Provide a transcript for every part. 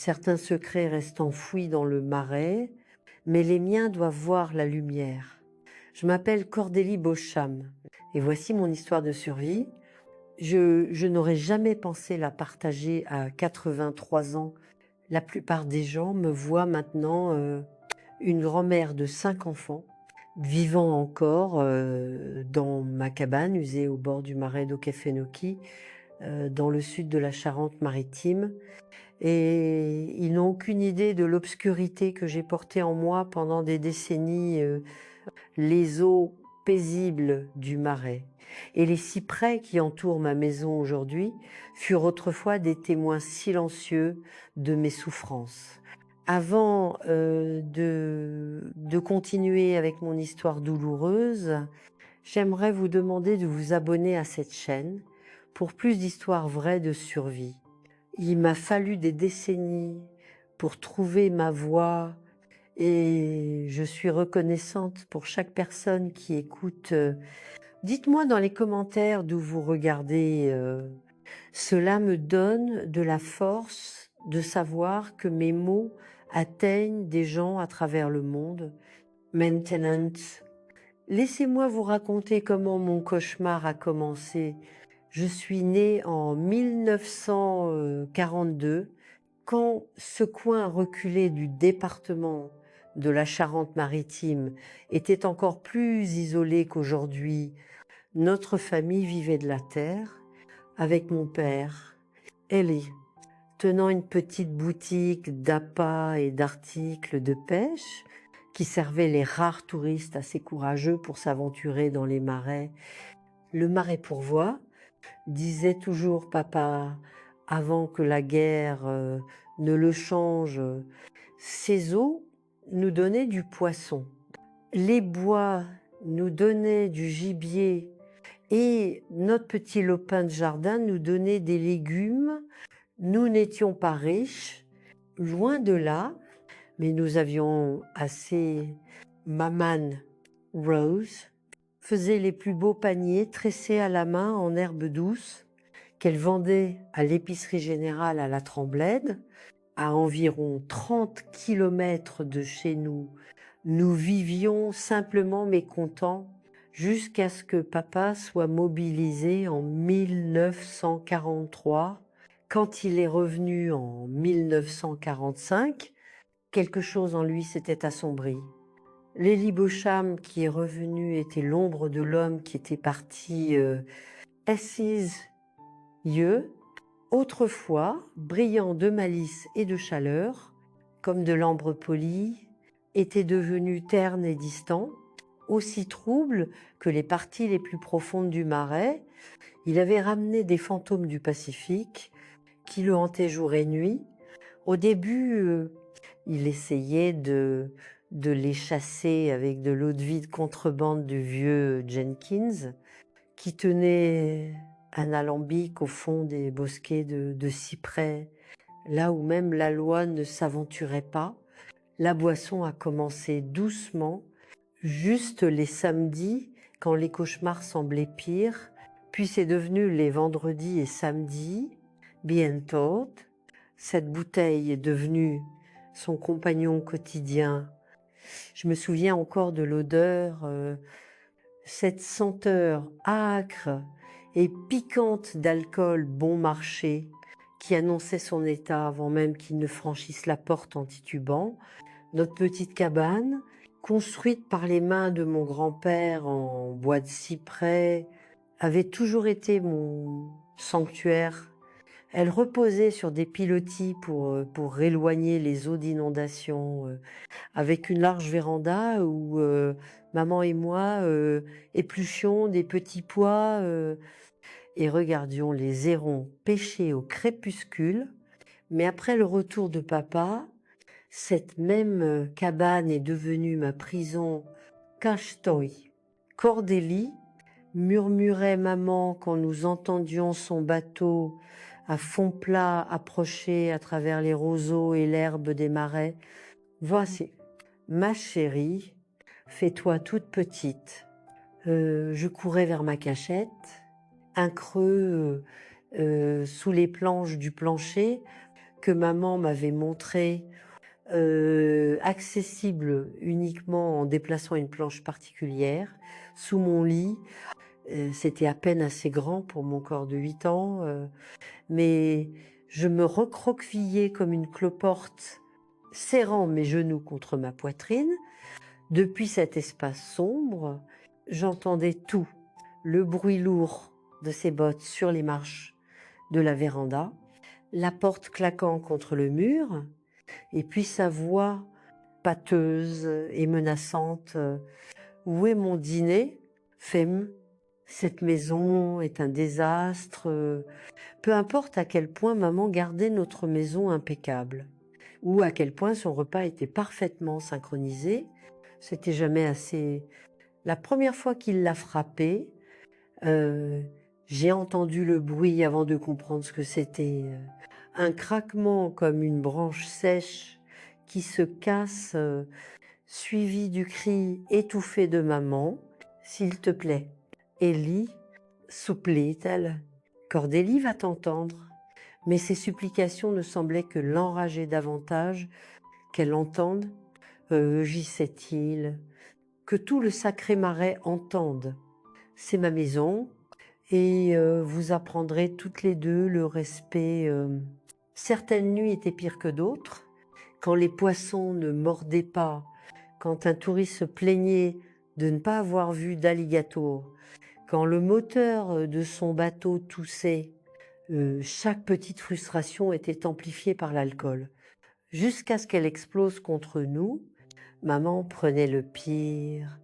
Certains secrets restent enfouis dans le marais, mais les miens doivent voir la lumière. Je m'appelle Cordélie Beaucham et voici mon histoire de survie. Je n'aurais jamais pensé la partager à 83 ans. La plupart des gens me voient maintenant une grand-mère de 5 enfants, vivant encore dans ma cabane usée au bord du marais d'Okefenokee, dans le sud de la Charente-Maritime. Et ils n'ont aucune idée de l'obscurité que j'ai portée en moi pendant des décennies, les eaux paisibles du marais. Et les cyprès qui entourent ma maison aujourd'hui furent autrefois des témoins silencieux de mes souffrances. Avant de continuer avec mon histoire douloureuse, j'aimerais vous demander de vous abonner à cette chaîne pour plus d'histoires vraies de survie. Il m'a fallu des décennies pour trouver ma voie et je suis reconnaissante pour chaque personne qui écoute. Dites-moi dans les commentaires d'où vous regardez. Cela me donne de la force de savoir que mes mots atteignent des gens à travers le monde. Maintenance. Laissez-moi vous raconter comment mon cauchemar a commencé. Je suis née en 1942, quand ce coin reculé du département de la Charente-Maritime était encore plus isolé qu'aujourd'hui. Notre famille vivait de la terre avec mon père, Ellie, tenant une petite boutique d'appâts et d'articles de pêche qui servait les rares touristes assez courageux pour s'aventurer dans les marais. Le marais pourvoit, disait toujours papa, avant que la guerre ne le change. Ces eaux nous donnaient du poisson. Les bois nous donnaient du gibier et notre petit lopin de jardin nous donnait des légumes. Nous n'étions pas riches, loin de là, mais nous avions assez. Maman Rose faisait les plus beaux paniers tressés à la main en herbe douce qu'elle vendait à l'épicerie générale à la Tremblade, à environ 30 kilomètres de chez nous. Nous vivions simplement mécontents jusqu'à ce que papa soit mobilisé en 1943. Quand il est revenu en 1945, quelque chose en lui s'était assombri. Lily Beaucham qui est revenue était l'ombre de l'homme qui était parti assise, yeux, autrefois brillant de malice et de chaleur, comme de l'ambre poli, était devenu terne et distant, aussi trouble que les parties les plus profondes du marais. Il avait ramené des fantômes du Pacifique qui le hantaient jour et nuit. Au début, il essayait de les chasser avec de l'eau-de-vie de contrebande du vieux Jenkins, qui tenait un alambic au fond des bosquets de cyprès, là où même la loi ne s'aventurait pas. La boisson a commencé doucement, juste les samedis, quand les cauchemars semblaient pires, puis c'est devenu les vendredis et samedis. Bientôt, cette bouteille est devenue son compagnon quotidien. Je me souviens encore de l'odeur, cette senteur âcre et piquante d'alcool bon marché qui annonçait son état avant même qu'il ne franchisse la porte en titubant. Notre petite cabane, construite par les mains de mon grand-père en bois de cyprès, avait toujours été mon sanctuaire. Elle reposait sur des pilotis pour éloigner les eaux d'inondation, avec une large véranda où maman et moi épluchions des petits pois et regardions les hérons pêcher au crépuscule. Mais après le retour de papa, cette même cabane est devenue ma prison cache-toi. Cordélie, murmurait maman quand nous entendions son bateau à fond plat approcher à travers les roseaux et l'herbe des marais. Voici, ma chérie, fais-toi toute petite. Je courais vers ma cachette, un creux sous les planches du plancher. que maman m'avait montré, accessible uniquement en déplaçant une planche particulière, sous mon lit. C'était à peine assez grand pour mon corps de 8 ans, mais je me recroquevillais comme une cloporte, serrant mes genoux contre ma poitrine. Depuis cet espace sombre, j'entendais tout, le bruit lourd de ses bottes sur les marches de la véranda, la porte claquant contre le mur, et puis sa voix pâteuse et menaçante. Où est mon dîner? Femme, cette maison est un désastre. Peu importe à quel point maman gardait notre maison impeccable, ou à quel point son repas était parfaitement synchronisé, c'était jamais assez. La première fois qu'il l'a frappé, j'ai entendu le bruit avant de comprendre ce que c'était. Un craquement comme une branche sèche qui se casse, suivi du cri étouffé de maman. S'il te plaît, Ellie, souplait-elle, Cordélie va t'entendre. Mais ses supplications ne semblaient que l'enrager davantage. Qu'elle entende, gissait-il, que tout le sacré marais entende. C'est ma maison, et vous apprendrez toutes les deux le respect. Certaines nuits étaient pires que d'autres, quand les poissons ne mordaient pas, quand un touriste se plaignait de ne pas avoir vu d'alligator, quand le moteur de son bateau toussait. Chaque petite frustration était amplifiée par l'alcool. Jusqu'à ce qu'elle explose contre nous, maman prenait le pire,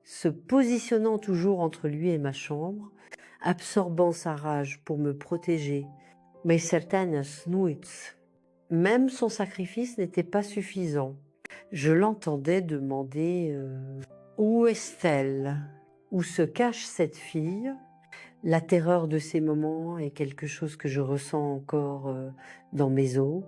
se positionnant toujours entre lui et ma chambre, absorbant sa rage pour me protéger. Mais certaines nuits, même son sacrifice n'était pas suffisant. Je l'entendais demander où est-elle? Où se cache cette fille? La terreur de ces moments est quelque chose que je ressens encore dans mes os.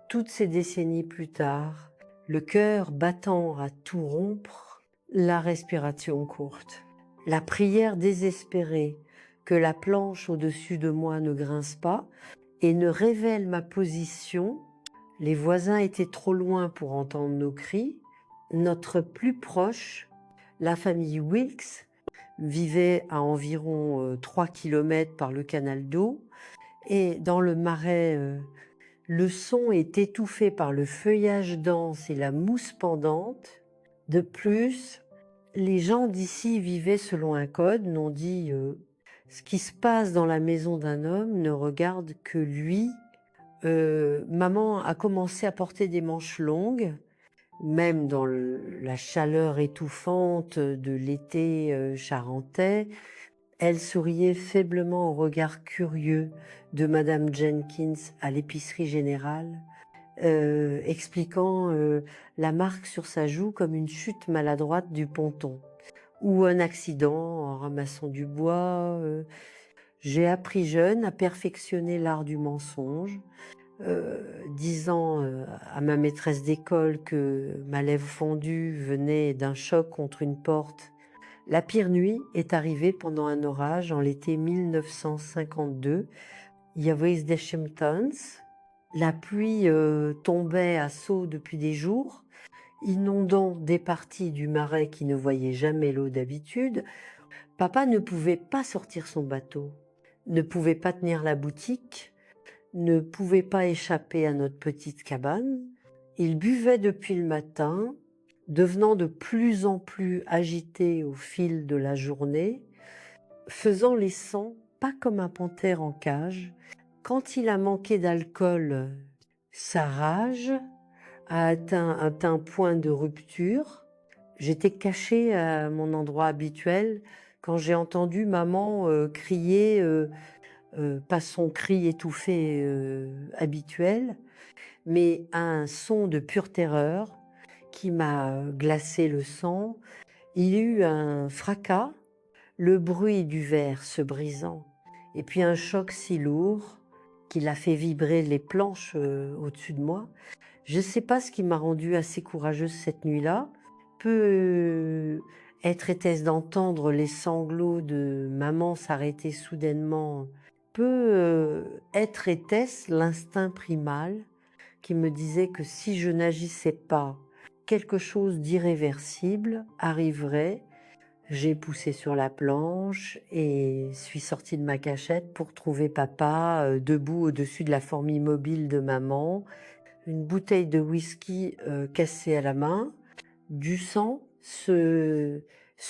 Toutes ces décennies plus tard, le cœur battant à tout rompre, la respiration courte, la prière désespérée que la planche au-dessus de moi ne grince pas et ne révèle ma position. Les voisins étaient trop loin pour entendre nos cris. Notre plus proche, la famille Wilkes, vivait à environ 3 kilomètres par le canal d'eau, et dans le marais, le son est étouffé par le feuillage dense et la mousse pendante. De plus, les gens d'ici vivaient selon un code non dit. Ce qui se passe dans la maison d'un homme ne regarde que lui. Maman a commencé à porter des manches longues, même dans la chaleur étouffante de l'été charentais. Elle souriait faiblement au regard curieux de Madame Jenkins à l'épicerie générale, expliquant la marque sur sa joue comme une chute maladroite du ponton ou un accident en ramassant du bois. J'ai appris jeune à perfectionner l'art du mensonge, disant à ma maîtresse d'école que ma lèvre fondue venait d'un choc contre une porte. La pire nuit est arrivée pendant un orage en l'été 1952. Il y avait des Chimptons. La pluie tombait à seaux depuis des jours, inondant des parties du marais qui ne voyaient jamais l'eau d'habitude. Papa ne pouvait pas sortir son bateau, ne pouvait pas tenir la boutique, ne pouvait pas échapper à notre petite cabane. Il buvait depuis le matin, devenant de plus en plus agité au fil de la journée, faisant les sangs pas comme un panthère en cage. Quand il a manqué d'alcool, sa rage a atteint un point de rupture. J'étais cachée à mon endroit habituel quand j'ai entendu maman crier, pas son cri étouffé habituel, mais un son de pure terreur qui m'a glacé le sang. Il y a eu un fracas, le bruit du verre se brisant, et puis un choc si lourd qu'il a fait vibrer les planches au-dessus de moi. Je ne sais pas ce qui m'a rendue assez courageuse cette nuit-là. Peut-être était-ce d'entendre les sanglots de maman s'arrêter soudainement. Peut-être était-ce l'instinct primal qui me disait que si je n'agissais pas, quelque chose d'irréversible arriverait. J'ai poussé sur la planche et suis sortie de ma cachette pour trouver papa debout au-dessus de la forme immobile de maman, une bouteille de whisky cassée à la main, du sang se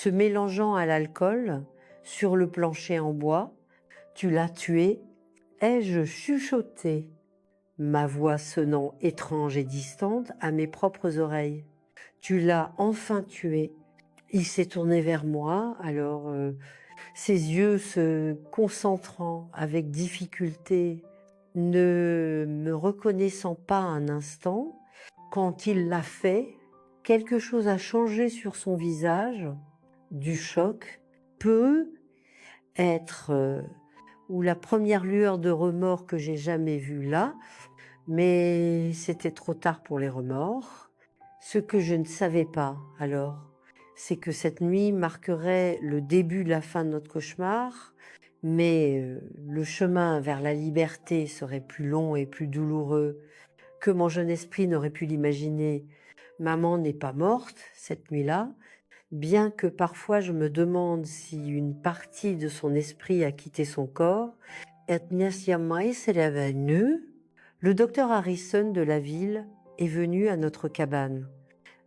mélangeant à l'alcool sur le plancher en bois. Tu l'as tué, ai-je chuchoté, ma voix sonnant étrange et distante à mes propres oreilles. Tu l'as enfin tué. Il s'est tourné vers moi, alors ses yeux se concentrant avec difficulté, ne me reconnaissant pas un instant. Quand il l'a fait, quelque chose a changé sur son visage, du choc, peut être ou la première lueur de remords que j'ai jamais vue là, mais c'était trop tard pour les remords. Ce que je ne savais pas alors, c'est que cette nuit marquerait le début de la fin de notre cauchemar, mais le chemin vers la liberté serait plus long et plus douloureux que mon jeune esprit n'aurait pu l'imaginer. Maman n'est pas morte cette nuit-là, bien que parfois je me demande si une partie de son esprit a quitté son corps. Et jamais serait venu. Le docteur Harrison de la ville est venu à notre cabane.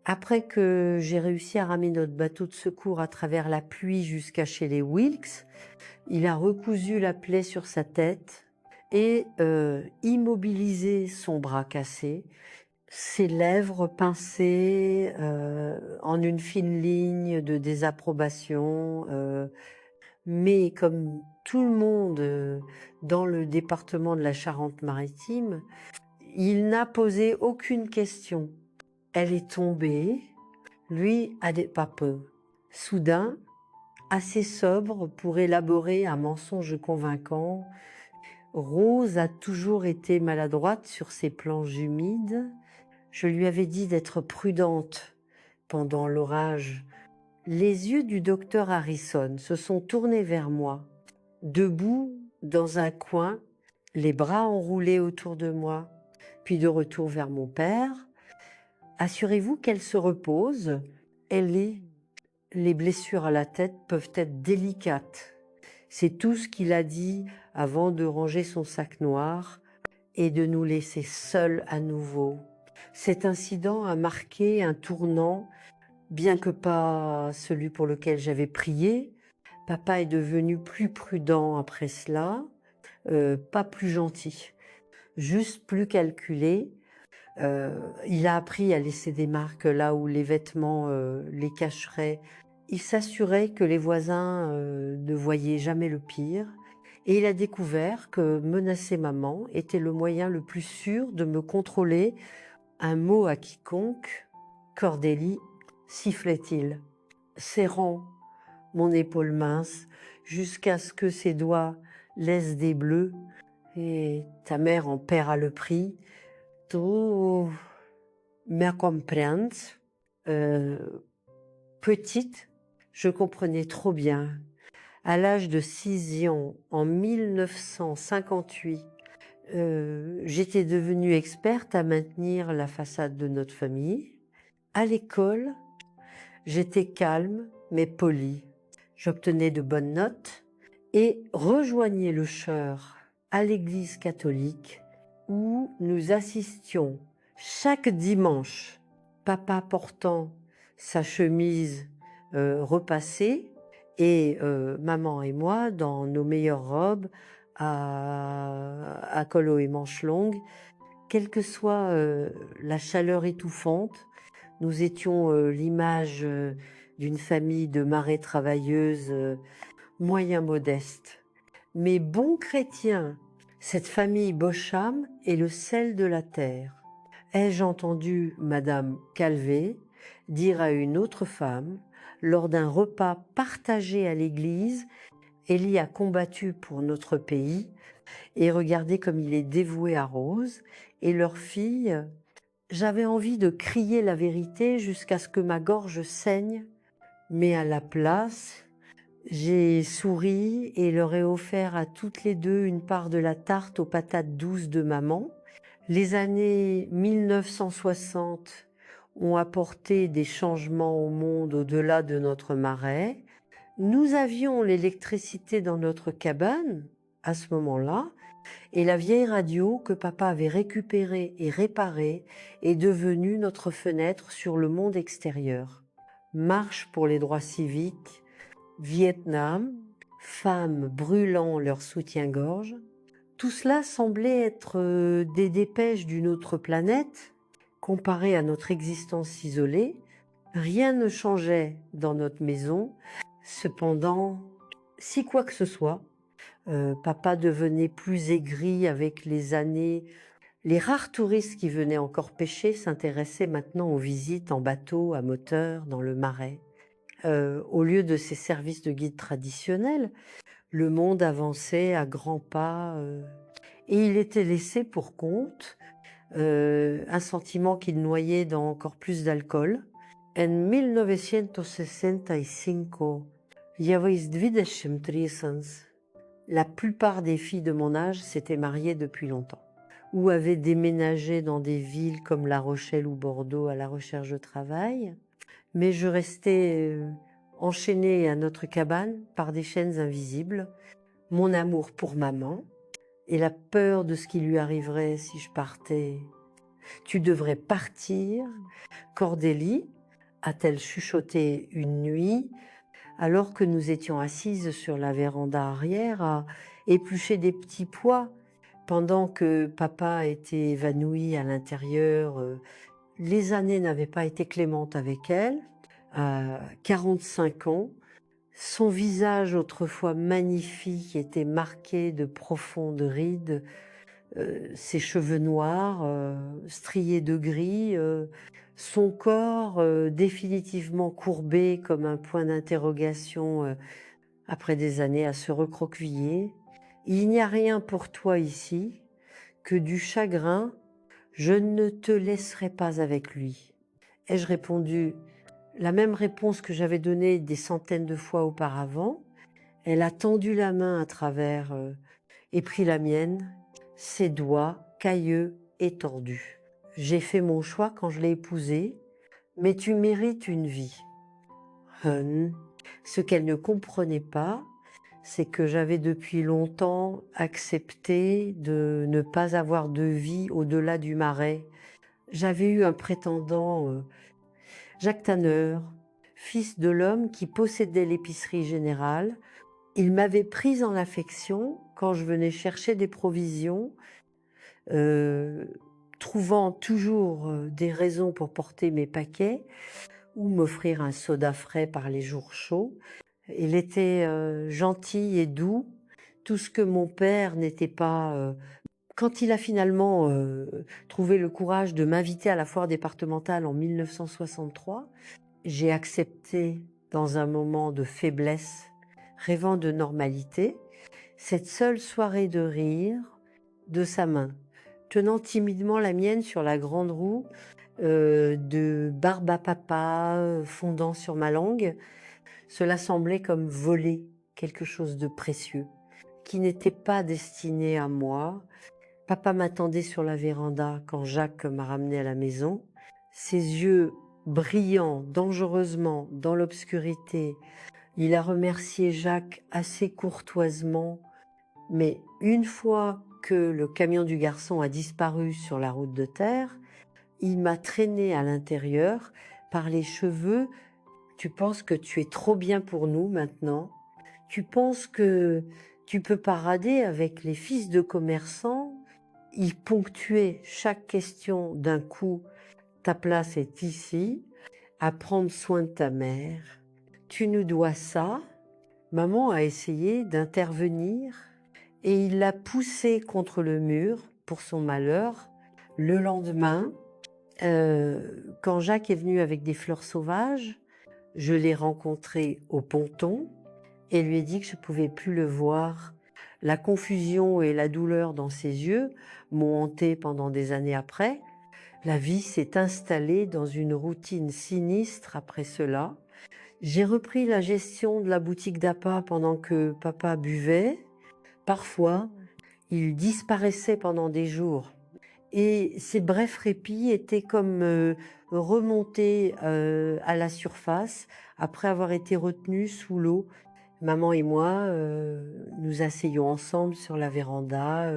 Après que j'ai réussi à ramener notre bateau de secours à travers la pluie jusqu'à chez les Wilkes, il a recousu la plaie sur sa tête et immobilisé son bras cassé, ses lèvres pincées en une fine ligne de désapprobation. Mais comme tout le monde dans le département de la Charente-Maritime, il n'a posé aucune question. Elle est tombée, lui a pas peur. Soudain, assez sobre pour élaborer un mensonge convaincant, Rose a toujours été maladroite sur ses planches humides. Je lui avais dit d'être prudente pendant l'orage. Les yeux du docteur Harrison se sont tournés vers moi, debout dans un coin, les bras enroulés autour de moi, puis de retour vers mon père. Assurez-vous qu'elle se repose. Les blessures à la tête peuvent être délicates. C'est tout ce qu'il a dit avant de ranger son sac noir et de nous laisser seuls à nouveau. Cet incident a marqué un tournant, bien que pas celui pour lequel j'avais prié. Papa est devenu plus prudent après cela, pas plus gentil, juste plus calculé. Il a appris à laisser des marques là où les vêtements les cacheraient. Il s'assurait que les voisins ne voyaient jamais le pire. Et il a découvert que menacer maman était le moyen le plus sûr de me contrôler. Un mot à quiconque, Cordélie, sifflait-il, serrant mon épaule mince jusqu'à ce que ses doigts laissent des bleus. Et ta mère en paiera le prix. Tu me comprends. Petite, je comprenais trop bien. À l'âge de 6 ans, en 1958, j'étais devenue experte à maintenir la façade de notre famille. À l'école, j'étais calme mais polie. J'obtenais de bonnes notes et rejoignais le chœur à l'église catholique où nous assistions chaque dimanche, papa portant sa chemise repassée et maman et moi dans nos meilleures robes à col haut et manches longues. Quelle que soit la chaleur étouffante, nous étions l'image d'une famille de marées travailleuses moyen modeste. Mais bons chrétiens, cette famille Bocham est le sel de la terre. Ai-je entendu Madame Calvé dire à une autre femme, lors d'un repas partagé à l'église, Élie a combattu pour notre pays, et regardez comme il est dévoué à Rose, et leur fille, j'avais envie de crier la vérité jusqu'à ce que ma gorge saigne, mais à la place, j'ai souri et leur ai offert à toutes les deux une part de la tarte aux patates douces de maman. Les années 1960 ont apporté des changements au monde au-delà de notre marais. Nous avions l'électricité dans notre cabane à ce moment-là, et la vieille radio que papa avait récupérée et réparée est devenue notre fenêtre sur le monde extérieur. Marche pour les droits civiques, Vietnam, femmes brûlant leur soutien-gorge. Tout cela semblait être des dépêches d'une autre planète. Comparé à notre existence isolée, rien ne changeait dans notre maison. Cependant, si quoi que ce soit, papa devenait plus aigri avec les années. Les rares touristes qui venaient encore pêcher s'intéressaient maintenant aux visites en bateau à moteur dans le marais. Au lieu de ces services de guide traditionnels, le monde avançait à grands pas et il était laissé pour compte, un sentiment qu'il noyait dans encore plus d'alcool. En 1965, j'avais 23 ans. La plupart des filles de mon âge s'étaient mariées depuis longtemps ou avaient déménagé dans des villes comme La Rochelle ou Bordeaux à la recherche de travail. Mais je restais enchaînée à notre cabane par des chaînes invisibles, mon amour pour maman et la peur de ce qui lui arriverait si je partais. « Tu devrais partir, Cordélie », a-t-elle chuchoté une nuit, alors que nous étions assises sur la véranda arrière à éplucher des petits pois, pendant que papa était évanoui à l'intérieur. Les années n'avaient pas été clémentes avec elle. À 45 ans, son visage autrefois magnifique était marqué de profondes rides, ses cheveux noirs, striés de gris, son corps définitivement courbé comme un point d'interrogation après des années à se recroqueviller. Il n'y a rien pour toi ici que du chagrin, je ne te laisserai pas avec lui. Ai-je répondu la même réponse que j'avais donnée des centaines de fois auparavant? Elle a tendu la main à travers et pris la mienne, ses doigts cailleux et tordus. J'ai fait mon choix quand je l'ai épousée, mais tu mérites une vie. Ce qu'elle ne comprenait pas, c'est que j'avais depuis longtemps accepté de ne pas avoir de vie au-delà du marais. J'avais eu un prétendant, Jacques Tanner, fils de l'homme qui possédait l'épicerie générale. Il m'avait prise en affection quand je venais chercher des provisions, trouvant toujours des raisons pour porter mes paquets ou m'offrir un soda frais par les jours chauds. Il était gentil et doux, tout ce que mon père n'était pas. Quand il a finalement trouvé le courage de m'inviter à la foire départementale en 1963, j'ai accepté dans un moment de faiblesse, rêvant de normalité, cette seule soirée de rire de sa main, tenant timidement la mienne sur la grande roue de barbe à papa fondant sur ma langue. Cela semblait comme voler quelque chose de précieux, qui n'était pas destiné à moi. Papa m'attendait sur la véranda quand Jacques m'a ramené à la maison. Ses yeux brillants dangereusement dans l'obscurité. Il a remercié Jacques assez courtoisement, mais une fois que le camion du garçon a disparu sur la route de terre, il m'a traîné à l'intérieur par les cheveux. Tu penses que tu es trop bien pour nous maintenant? Tu penses que tu peux parader avec les fils de commerçants? Il ponctuait chaque question d'un coup. Ta place est ici, à prendre soin de ta mère. Tu nous dois ça. Maman a essayé d'intervenir et il l'a poussée contre le mur pour son malheur. Le lendemain, quand Jacques est venu avec des fleurs sauvages, je l'ai rencontré au ponton et lui ai dit que je ne pouvais plus le voir. La confusion et la douleur dans ses yeux m'ont hanté pendant des années après. La vie s'est installée dans une routine sinistre après cela. J'ai repris la gestion de la boutique d'appât pendant que papa buvait. Parfois, il disparaissait pendant des jours Et ces brefs répits étaient comme remontés à la surface après avoir été retenus sous l'eau. Maman et moi nous asseyions ensemble sur la véranda,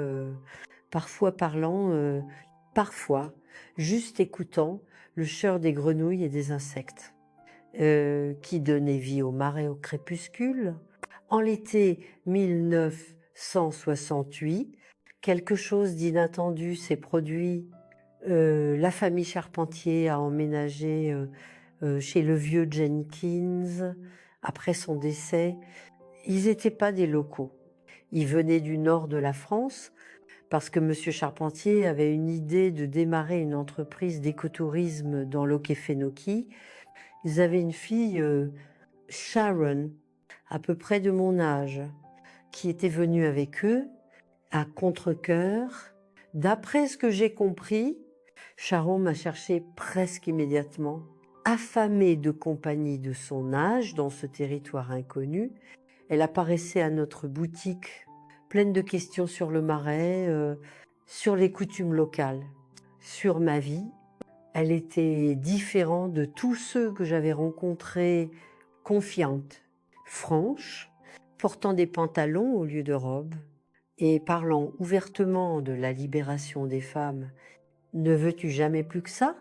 parfois parlant, parfois juste écoutant le chœur des grenouilles et des insectes qui donnait vie au marais au crépuscule. En l'été 1968, quelque chose d'inattendu s'est produit. La famille Charpentier a emménagé chez le vieux Jenkins après son décès. Ils n'étaient pas des locaux. Ils venaient du nord de la France parce que Monsieur Charpentier avait une idée de démarrer une entreprise d'écotourisme dans l'Okefenokee. Ils avaient une fille, Sharon, à peu près de mon âge, qui était venue avec eux à contre-cœur. D'après ce que j'ai compris, Sharon m'a cherché presque immédiatement. Affamée de compagnie de son âge dans ce territoire inconnu, elle apparaissait à notre boutique pleine de questions sur le marais, sur les coutumes locales, sur ma vie. Elle était différente de tous ceux que j'avais rencontrés, confiante, franche, portant des pantalons au lieu de robes et parlant ouvertement de la libération des femmes. « Ne veux-tu jamais plus que ça ?»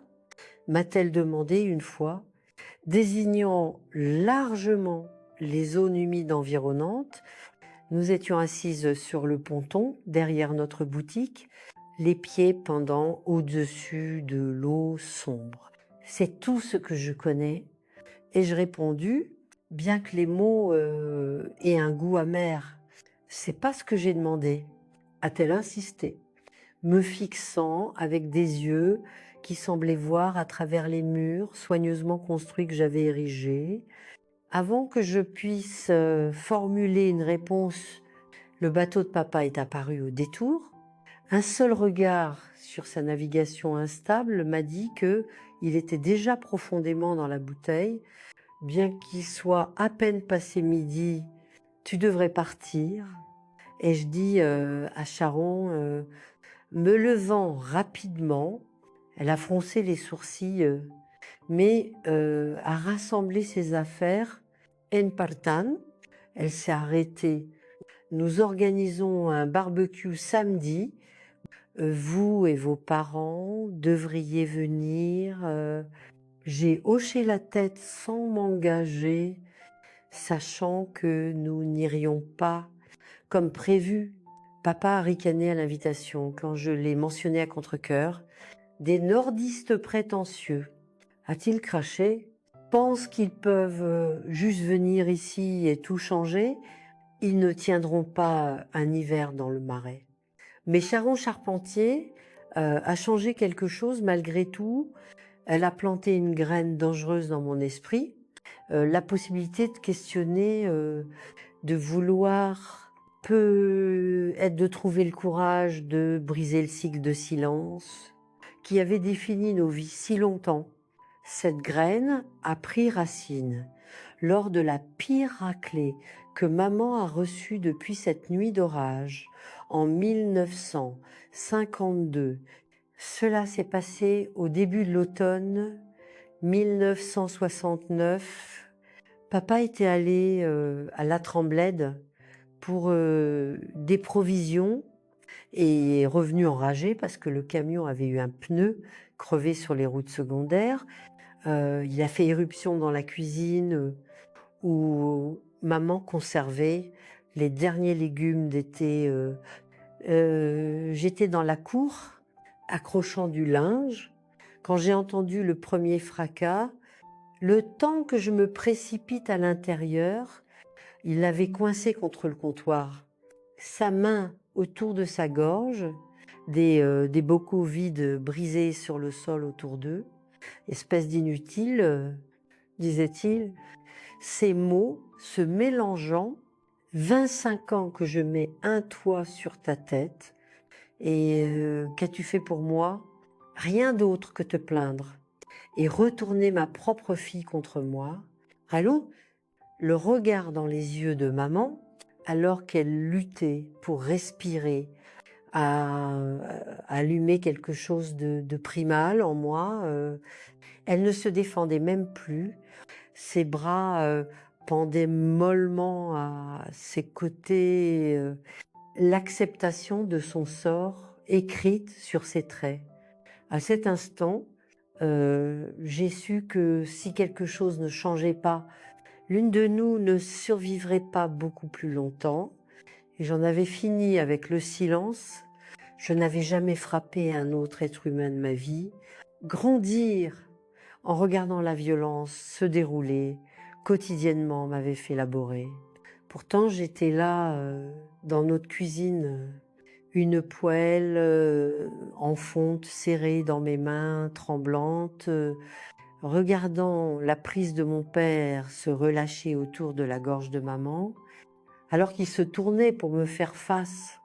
m'a-t-elle demandé une fois, désignant largement les zones humides environnantes. Nous étions assises sur le ponton, derrière notre boutique, les pieds pendant au-dessus de l'eau sombre. C'est tout ce que je connais. Ai-je répondu, bien que les mots aient un goût amer. C'est pas ce que j'ai demandé. A-t-elle insisté, me fixant avec des yeux qui semblaient voir à travers les murs soigneusement construits que j'avais érigés. Avant que je puisse formuler une réponse, le bateau de papa est apparu au détour. Un seul regard sur sa navigation instable m'a dit qu'il était déjà profondément dans la bouteille. Bien qu'il soit à peine passé midi, tu devrais partir. Et je dis à Sharon, me levant rapidement, elle a froncé les sourcils, mais a rassemblé ses affaires en partant. Elle s'est arrêtée. Nous organisons un barbecue samedi. Vous et vos parents devriez venir. J'ai hoché la tête sans m'engager, sachant que nous n'irions pas comme prévu. Papa a ricané à l'invitation quand je l'ai mentionné à contre-cœur. Des nordistes prétentieux, a-t-il craché, pensent qu'ils peuvent juste venir ici et tout changer. Ils ne tiendront pas un hiver dans le marais. Mais Sharon Charpentier a changé quelque chose malgré tout. Elle a planté une graine dangereuse dans mon esprit, la possibilité de questionner, de vouloir peut être de trouver le courage de briser le cycle de silence qui avait défini nos vies si longtemps. Cette graine a pris racine lors de la pire raclée que maman a reçue depuis cette nuit d'orage en 1952. Cela s'est passé au début de l'automne 1969. Papa était allé à La Tremblade pour des provisions et est revenu enragé parce que le camion avait eu un pneu crevé sur les routes secondaires. Il a fait éruption dans la cuisine où maman conservait les derniers légumes d'été. J'étais dans la cour accrochant du linge quand j'ai entendu le premier fracas. Le temps que je me précipite à l'intérieur, il l'avait coincé contre le comptoir. Sa main autour de sa gorge, des bocaux vides brisés sur le sol autour d'eux. Espèce d'inutile, disait-il. Ces mots se mélangeant, 25 ans que je mets un toit sur ta tête, et qu'as-tu fait pour moi? Rien d'autre que te plaindre et retourner ma propre fille contre moi. Allô? Le regard dans les yeux de maman, alors qu'elle luttait pour respirer, a allumé quelque chose de primal en moi. Elle ne se défendait même plus. Ses bras pendaient mollement à ses côtés. L'acceptation de son sort écrite sur ses traits. À cet instant, j'ai su que si quelque chose ne changeait pas, l'une de nous ne survivrait pas beaucoup plus longtemps. Et j'en avais fini avec le silence. Je n'avais jamais frappé un autre être humain de ma vie. Grandir en regardant la violence se dérouler quotidiennement m'avait fait laborer. Pourtant, j'étais là, dans notre cuisine, une poêle en fonte serrée dans mes mains, tremblantes, regardant la prise de mon père se relâcher autour de la gorge de maman, alors qu'il se tournait pour me faire face,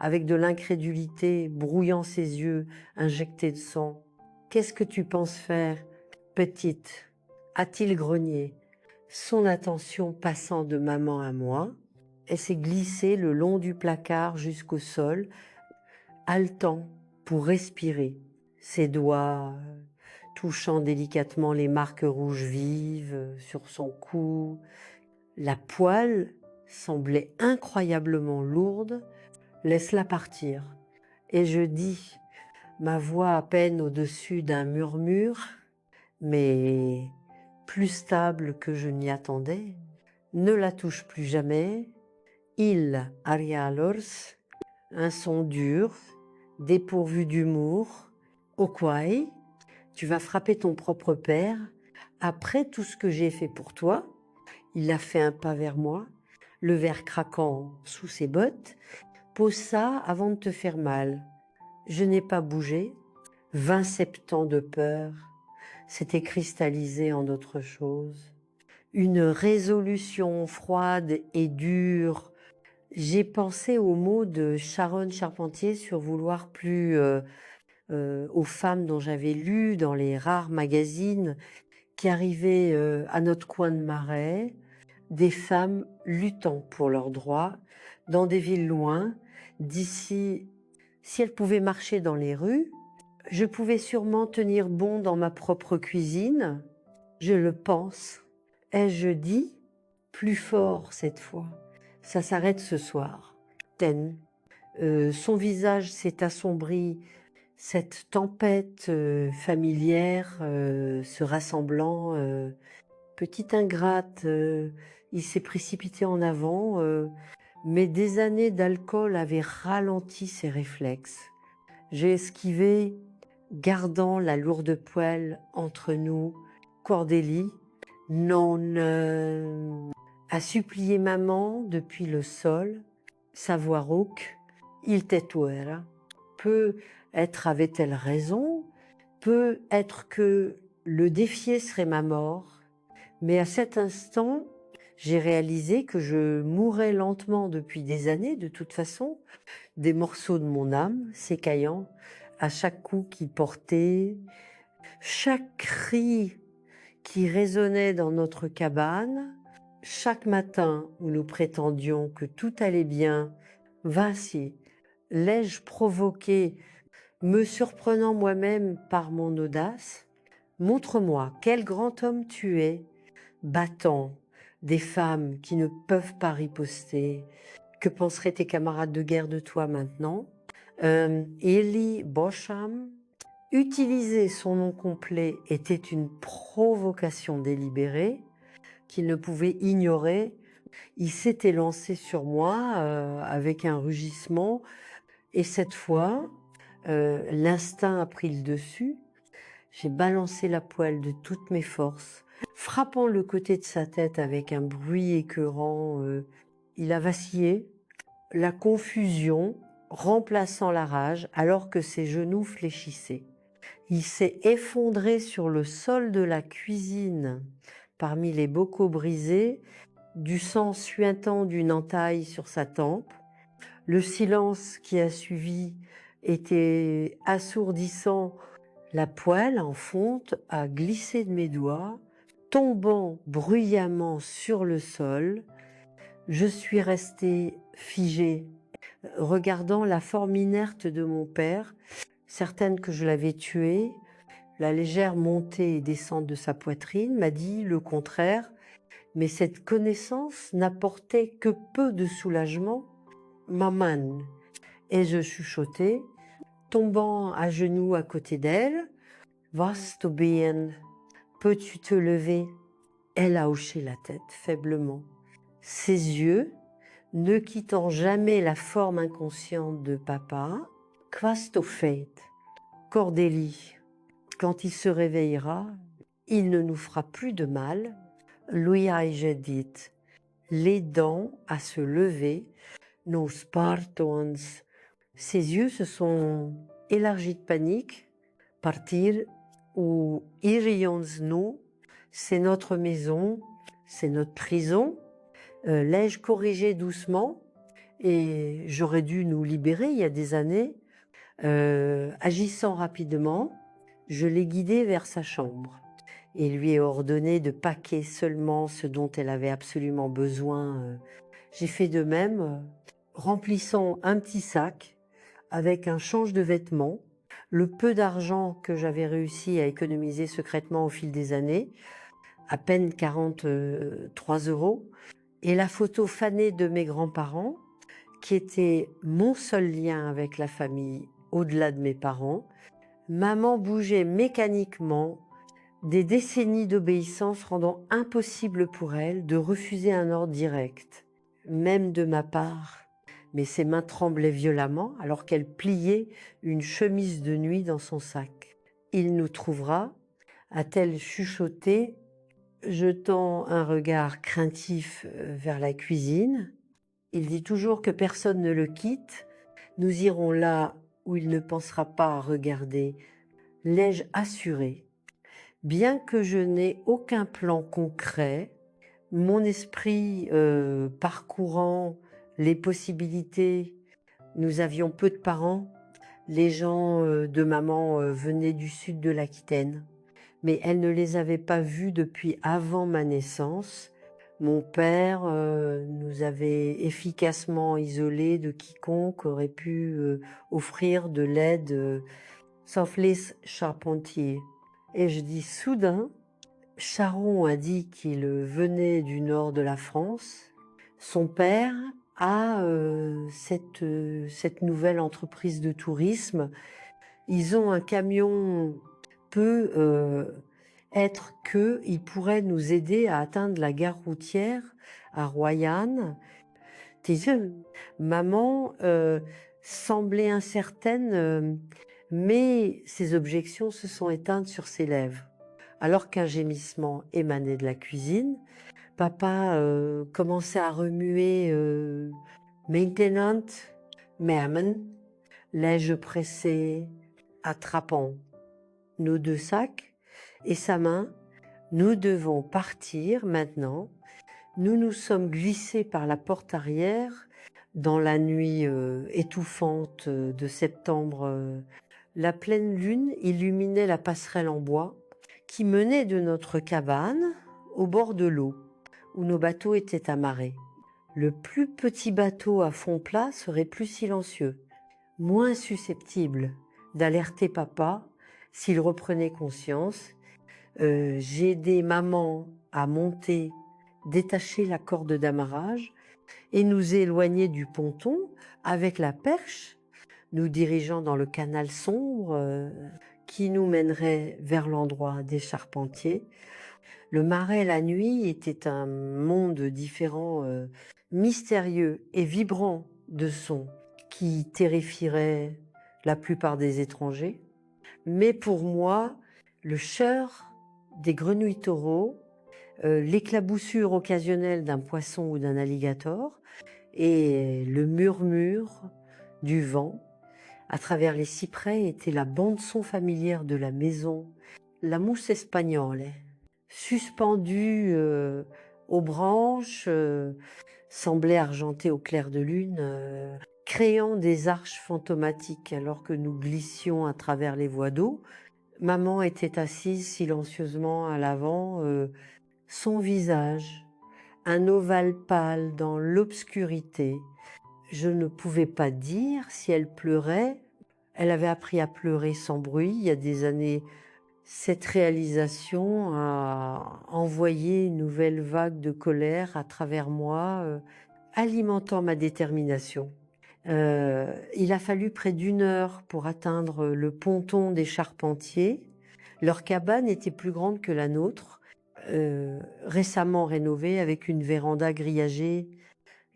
avec de l'incrédulité, brouillant ses yeux, injectés de sang. « Qu'est-ce que tu penses faire, petite ?» a-t-il grogné, son attention passant de maman à moi. Elle s'est glissée le long du placard jusqu'au sol, haletant pour respirer, ses doigts touchant délicatement les marques rouges vives sur son cou. La poêle semblait incroyablement lourde. Laisse-la partir. Et je dis, ma voix à peine au-dessus d'un murmure, mais plus stable que je n'y attendais, ne la touche plus jamais. Il Arialors, un son dur, dépourvu d'humour. Okwai, tu vas frapper ton propre père. Après tout ce que j'ai fait pour toi, il a fait un pas vers moi, le verre craquant sous ses bottes. Pose ça avant de te faire mal. Je n'ai pas bougé. 27 ans de peur s'était cristallisé en autre chose. Une résolution froide et dure. J'ai pensé aux mots de Sharon Charpentier sur vouloir plus aux femmes dont j'avais lu dans les rares magazines qui arrivaient à notre coin de marais, des femmes luttant pour leurs droits dans des villes loin d'ici. Si elles pouvaient marcher dans les rues, je pouvais sûrement tenir bon dans ma propre cuisine. Je le pense. Ai-je dit plus fort cette fois? Ça s'arrête ce soir. Ten. Son visage s'est assombri. Cette tempête familière se rassemblant, petite ingrate, il s'est précipité en avant, mais des années d'alcool avaient ralenti ses réflexes. J'ai esquivé, gardant la lourde poêle entre nous. Cordélie, non, a supplié maman depuis le sol. Sa voix rauque, il t'étouera. Peut-être avait-elle raison, peut-être que le défier serait ma mort, mais à cet instant, j'ai réalisé que je mourais lentement depuis des années, de toute façon, des morceaux de mon âme s'écaillant à chaque coup qui portait, chaque cri qui résonnait dans notre cabane, chaque matin où nous prétendions que tout allait bien. Vinci, l'ai-je provoqué, me surprenant moi-même par mon audace? Montre-moi quel grand homme tu es, battant des femmes qui ne peuvent pas riposter. Que penseraient tes camarades de guerre de toi maintenant? Eli Bosham, utiliser son nom complet était une provocation délibérée qu'il ne pouvait ignorer. Il s'était lancé sur moi avec un rugissement et cette fois, l'instinct a pris le dessus. J'ai balancé la poêle de toutes mes forces, frappant le côté de sa tête avec un bruit écœurant. Il a vacillé, la confusion remplaçant la rage alors que ses genoux fléchissaient. Il s'est effondré sur le sol de la cuisine, parmi les bocaux brisés, du sang suintant d'une entaille sur sa tempe. Le silence qui a suivi était assourdissant. La poêle en fonte a glissé de mes doigts, tombant bruyamment sur le sol. Je suis restée figée, regardant la forme inerte de mon père, certaine que je l'avais tué, la légère montée et descente de sa poitrine m'a dit le contraire, mais cette connaissance n'apportait que peu de soulagement. Maman, ai-je chuchoté, tombant à genoux à côté d'elle. Was du bien, peux-tu te lever? Elle a hoché la tête faiblement. Ses yeux, ne quittant jamais la forme inconsciente de papa, quas du fait? Cordélie, quand il se réveillera, il ne nous fera plus de mal. Lui ai-je dit, les dents à se lever, nos spartons. Ses yeux se sont élargis de panique. Partir ou irions-nous? C'est notre maison, c'est notre prison. L'ai-je corrigé doucement? Et j'aurais dû nous libérer il y a des années. Agissant rapidement, je l'ai guidée vers sa chambre et lui ai ordonné de paquer seulement ce dont elle avait absolument besoin. J'ai fait de même, remplissant un petit sac avec un change de vêtements, le peu d'argent que j'avais réussi à économiser secrètement au fil des années, à peine 43 €, et la photo fanée de mes grands-parents, qui était mon seul lien avec la famille au-delà de mes parents. Maman bougeait mécaniquement, des décennies d'obéissance rendant impossible pour elle de refuser un ordre direct, même de ma part. Mais ses mains tremblaient violemment alors qu'elle pliait une chemise de nuit dans son sac. Il nous trouvera, a-t-elle chuchoté, jetant un regard craintif vers la cuisine. Il dit toujours que personne ne le quitte. Nous irons là où il ne pensera pas à regarder. L'ai-je assuré? Bien que je n'ai aucun plan concret, mon esprit parcourant les possibilités, nous avions peu de parents. Les gens de maman venaient du sud de l'Aquitaine, mais elle ne les avait pas vus depuis avant ma naissance. Mon père nous avait efficacement isolés de quiconque aurait pu offrir de l'aide, sauf les charpentiers. Et je dis soudain, Charon a dit qu'il venait du nord de la France. Son père a cette nouvelle entreprise de tourisme. Ils ont un camion, peut être qu'il pourrait nous aider à atteindre la gare routière à Royanne. Maman semblait incertaine, mais ses objections se sont éteintes sur ses lèvres. Alors qu'un gémissement émanait de la cuisine, papa commençait à remuer Maintenant, Maman, l'ai-je pressé, attrapant nos deux sacs et sa main. Nous devons partir maintenant. Nous nous sommes glissés par la porte arrière dans la nuit étouffante de septembre. La pleine lune illuminait la passerelle en bois qui menait de notre cabane au bord de l'eau où nos bateaux étaient amarrés. Le plus petit bateau à fond plat serait plus silencieux, moins susceptible d'alerter papa s'il reprenait conscience. J'ai aidé maman à monter, détacher la corde d'amarrage et nous éloigner du ponton avec la perche, nous dirigeant dans le canal sombre qui nous mènerait vers l'endroit des charpentiers. Le marais la nuit était un monde différent, mystérieux et vibrant de sons qui terrifierait la plupart des étrangers. Mais pour moi, le chœur des grenouilles taureaux, l'éclaboussure occasionnelle d'un poisson ou d'un alligator et le murmure du vent à travers les cyprès était la bande-son familière de la maison, la mousse espagnole, suspendue aux branches, semblait argentée au clair de lune, créant des arches fantomatiques alors que nous glissions à travers les voies d'eau. Maman était assise silencieusement à l'avant, son visage, un ovale pâle dans l'obscurité, Je ne pouvais pas dire si elle pleurait. Elle avait appris à pleurer sans bruit. Il y a des années, cette réalisation a envoyé une nouvelle vague de colère à travers moi, alimentant ma détermination. Il a fallu près d'1 heure pour atteindre le ponton des Charpentiers. Leur cabane était plus grande que la nôtre, récemment rénovée avec une véranda grillagée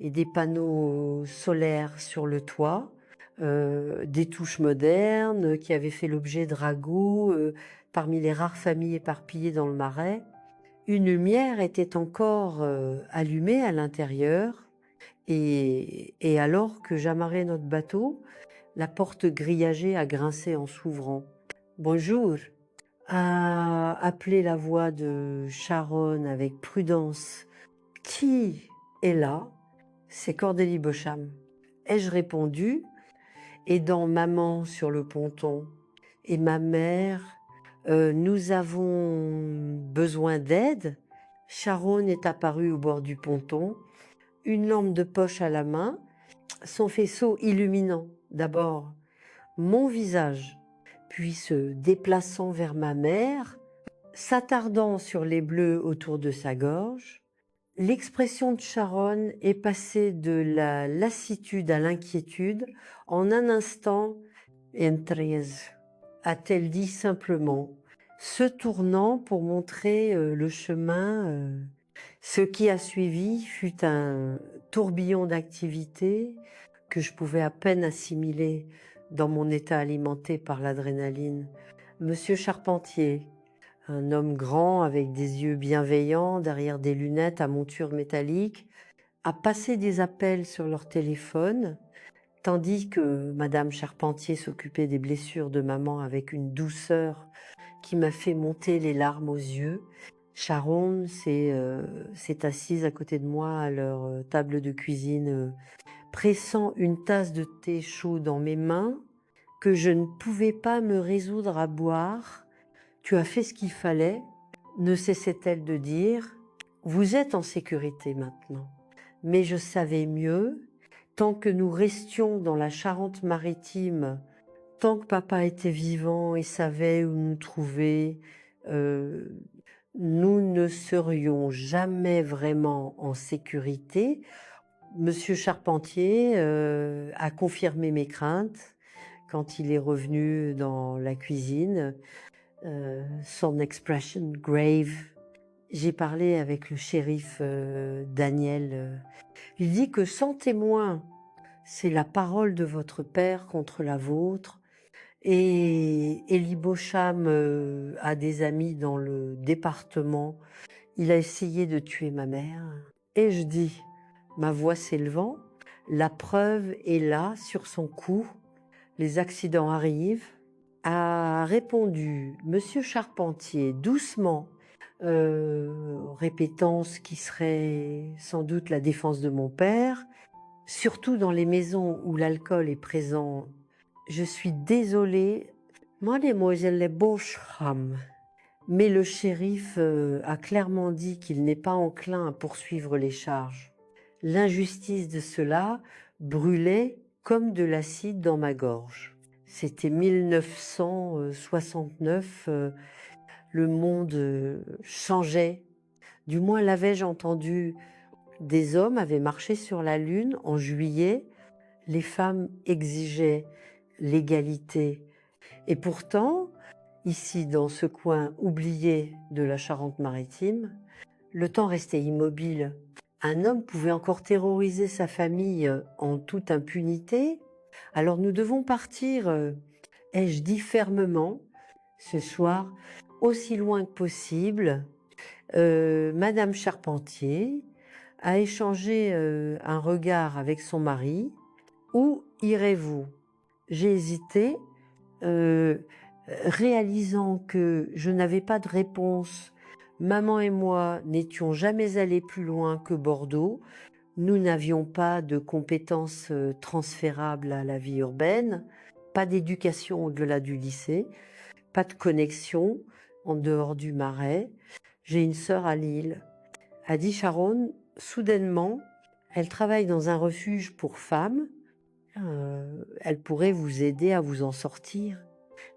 et des panneaux solaires sur le toit, des touches modernes qui avaient fait l'objet de ragots parmi les rares familles éparpillées dans le Marais. Une lumière était encore allumée à l'intérieur et alors que j'amarrais notre bateau, la porte grillagée a grincé en s'ouvrant. « Bonjour !» a appelé la voix de Sharon avec prudence. « Qui est là ?» C'est Cordélie Beauchamp. Ai-je répondu, aidant maman sur le ponton et ma mère, nous avons besoin d'aide. Sharon est apparue au bord du ponton, une lampe de poche à la main, son faisceau illuminant d'abord mon visage, puis se déplaçant vers ma mère, s'attardant sur les bleus autour de sa gorge. L'expression de Sharon est passée de la lassitude à l'inquiétude en un instant. « Entrez », a-t-elle dit simplement, se tournant pour montrer le chemin. Ce qui a suivi fut un tourbillon d'activités que je pouvais à peine assimiler dans mon état alimenté par l'adrénaline. Monsieur Charpentier, un homme grand avec des yeux bienveillants derrière des lunettes à monture métallique, a passé des appels sur leur téléphone, tandis que Madame Charpentier s'occupait des blessures de maman avec une douceur qui m'a fait monter les larmes aux yeux. Sharon s'est assise à côté de moi à leur table de cuisine, pressant une tasse de thé chaud dans mes mains que je ne pouvais pas me résoudre à boire. « Tu as fait ce qu'il fallait », ne cessait-elle de dire. « Vous êtes en sécurité maintenant. » Mais je savais mieux. Tant que nous restions dans la Charente-Maritime, tant que papa était vivant et savait où nous trouver, nous ne serions jamais vraiment en sécurité. Monsieur Charpentier a confirmé mes craintes quand il est revenu dans la cuisine. Son expression grave. J'ai parlé avec le shérif Daniel. Il dit que sans témoin, c'est la parole de votre père contre la vôtre. Et Élie Beauchamp a des amis dans le département. Il a essayé de tuer ma mère. Et je dis, ma voix s'élevant, la preuve est là sur son cou. Les accidents arrivent. A répondu Monsieur Charpentier doucement, répétant ce qui serait sans doute la défense de mon père, surtout dans les maisons où l'alcool est présent. Je suis désolée, mademoiselle Beauchamp. Mais le shérif a clairement dit qu'il n'est pas enclin à poursuivre les charges. L'injustice de cela brûlait comme de l'acide dans ma gorge. C'était 1969, le monde changeait. Du moins l'avais-je entendu. Des hommes avaient marché sur la Lune en juillet. Les femmes exigeaient l'égalité. Et pourtant, ici, dans ce coin oublié de la Charente-Maritime, le temps restait immobile. Un homme pouvait encore terroriser sa famille en toute impunité. Alors nous devons partir, ai-je dit fermement, ce soir, aussi loin que possible. Madame Charpentier a échangé un regard avec son mari. Où irez-vous? J'ai hésité, réalisant que je n'avais pas de réponse. Maman et moi n'étions jamais allés plus loin que Bordeaux. Nous n'avions pas de compétences transférables à la vie urbaine, pas d'éducation au-delà du lycée, pas de connexion en dehors du Marais. J'ai une sœur à Lille. A dit Sharon, soudainement, Elle travaille dans un refuge pour femmes. Elle pourrait vous aider à vous en sortir,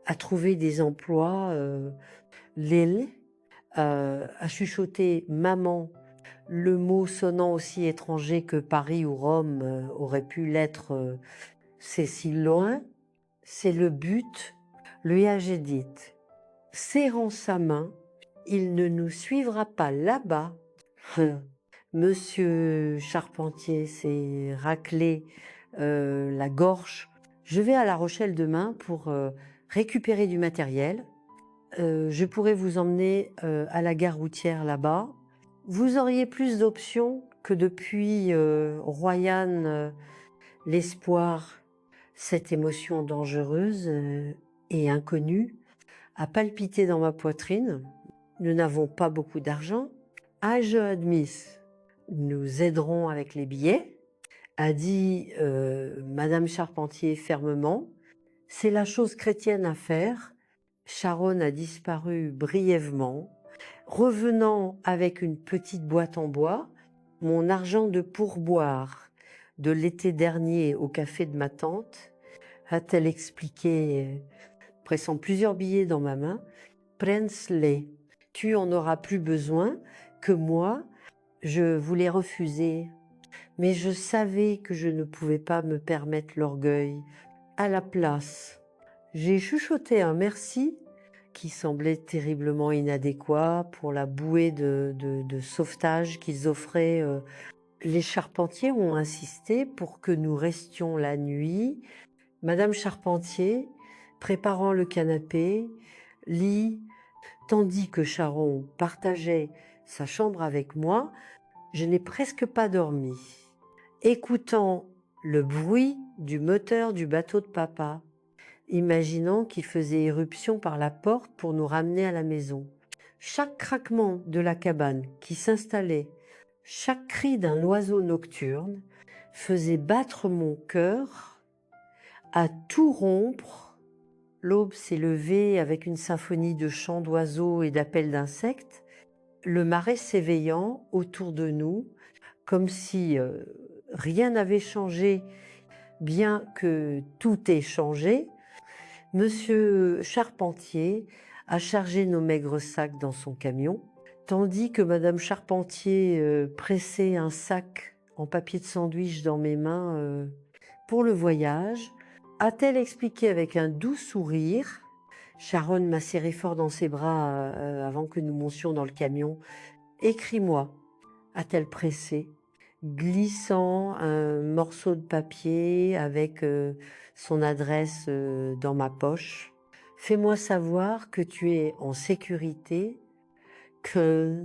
à trouver des emplois. Lil a chuchoté maman, le mot sonnant aussi étranger que Paris ou Rome aurait pu l'être. C'est si loin, c'est le but. Lui ai-je dit, serrant sa main, il ne nous suivra pas là-bas. Monsieur Charpentier s'est raclé la gorge. Je vais à La Rochelle demain pour récupérer du matériel. Je pourrais vous emmener à la gare routière là-bas. Vous auriez plus d'options que depuis Royan, l'espoir, cette émotion dangereuse et inconnue, a palpité dans ma poitrine. Nous n'avons pas beaucoup d'argent. Âge admis, nous aiderons avec les billets, a dit Madame Charpentier fermement. C'est la chose chrétienne à faire. Sharon a disparu brièvement, revenant avec une petite boîte en bois, mon argent de pourboire de l'été dernier au café de ma tante, a-t-elle expliqué, pressant plusieurs billets dans ma main. Prends-les, tu en auras plus besoin que moi. Je voulais refuser, mais je savais que je ne pouvais pas me permettre l'orgueil. À la place, j'ai chuchoté un merci qui semblait terriblement inadéquat pour la bouée de sauvetage qu'ils offraient. Les Charpentiers ont insisté pour que nous restions la nuit. Madame Charpentier, préparant le canapé, lit, tandis que Sharon partageait sa chambre avec moi, je n'ai presque pas dormi. Écoutant le bruit du moteur du bateau de papa, imaginant qu'il faisait éruption par la porte pour nous ramener à la maison. Chaque craquement de la cabane qui s'installait, chaque cri d'un oiseau nocturne faisait battre mon cœur à tout rompre. L'aube s'est levée avec une symphonie de chants d'oiseaux et d'appels d'insectes, le marais s'éveillant autour de nous, comme si rien n'avait changé, bien que tout ait changé. Monsieur Charpentier a chargé nos maigres sacs dans son camion, tandis que Madame Charpentier pressait un sac en papier de sandwich dans mes mains pour le voyage. A-t-elle expliqué avec un doux sourire. Sharon m'a serré fort dans ses bras avant que nous montions dans le camion. Écris-moi, a-t-elle pressé, glissant un morceau de papier avec son adresse dans ma poche. Fais-moi savoir que tu es en sécurité, que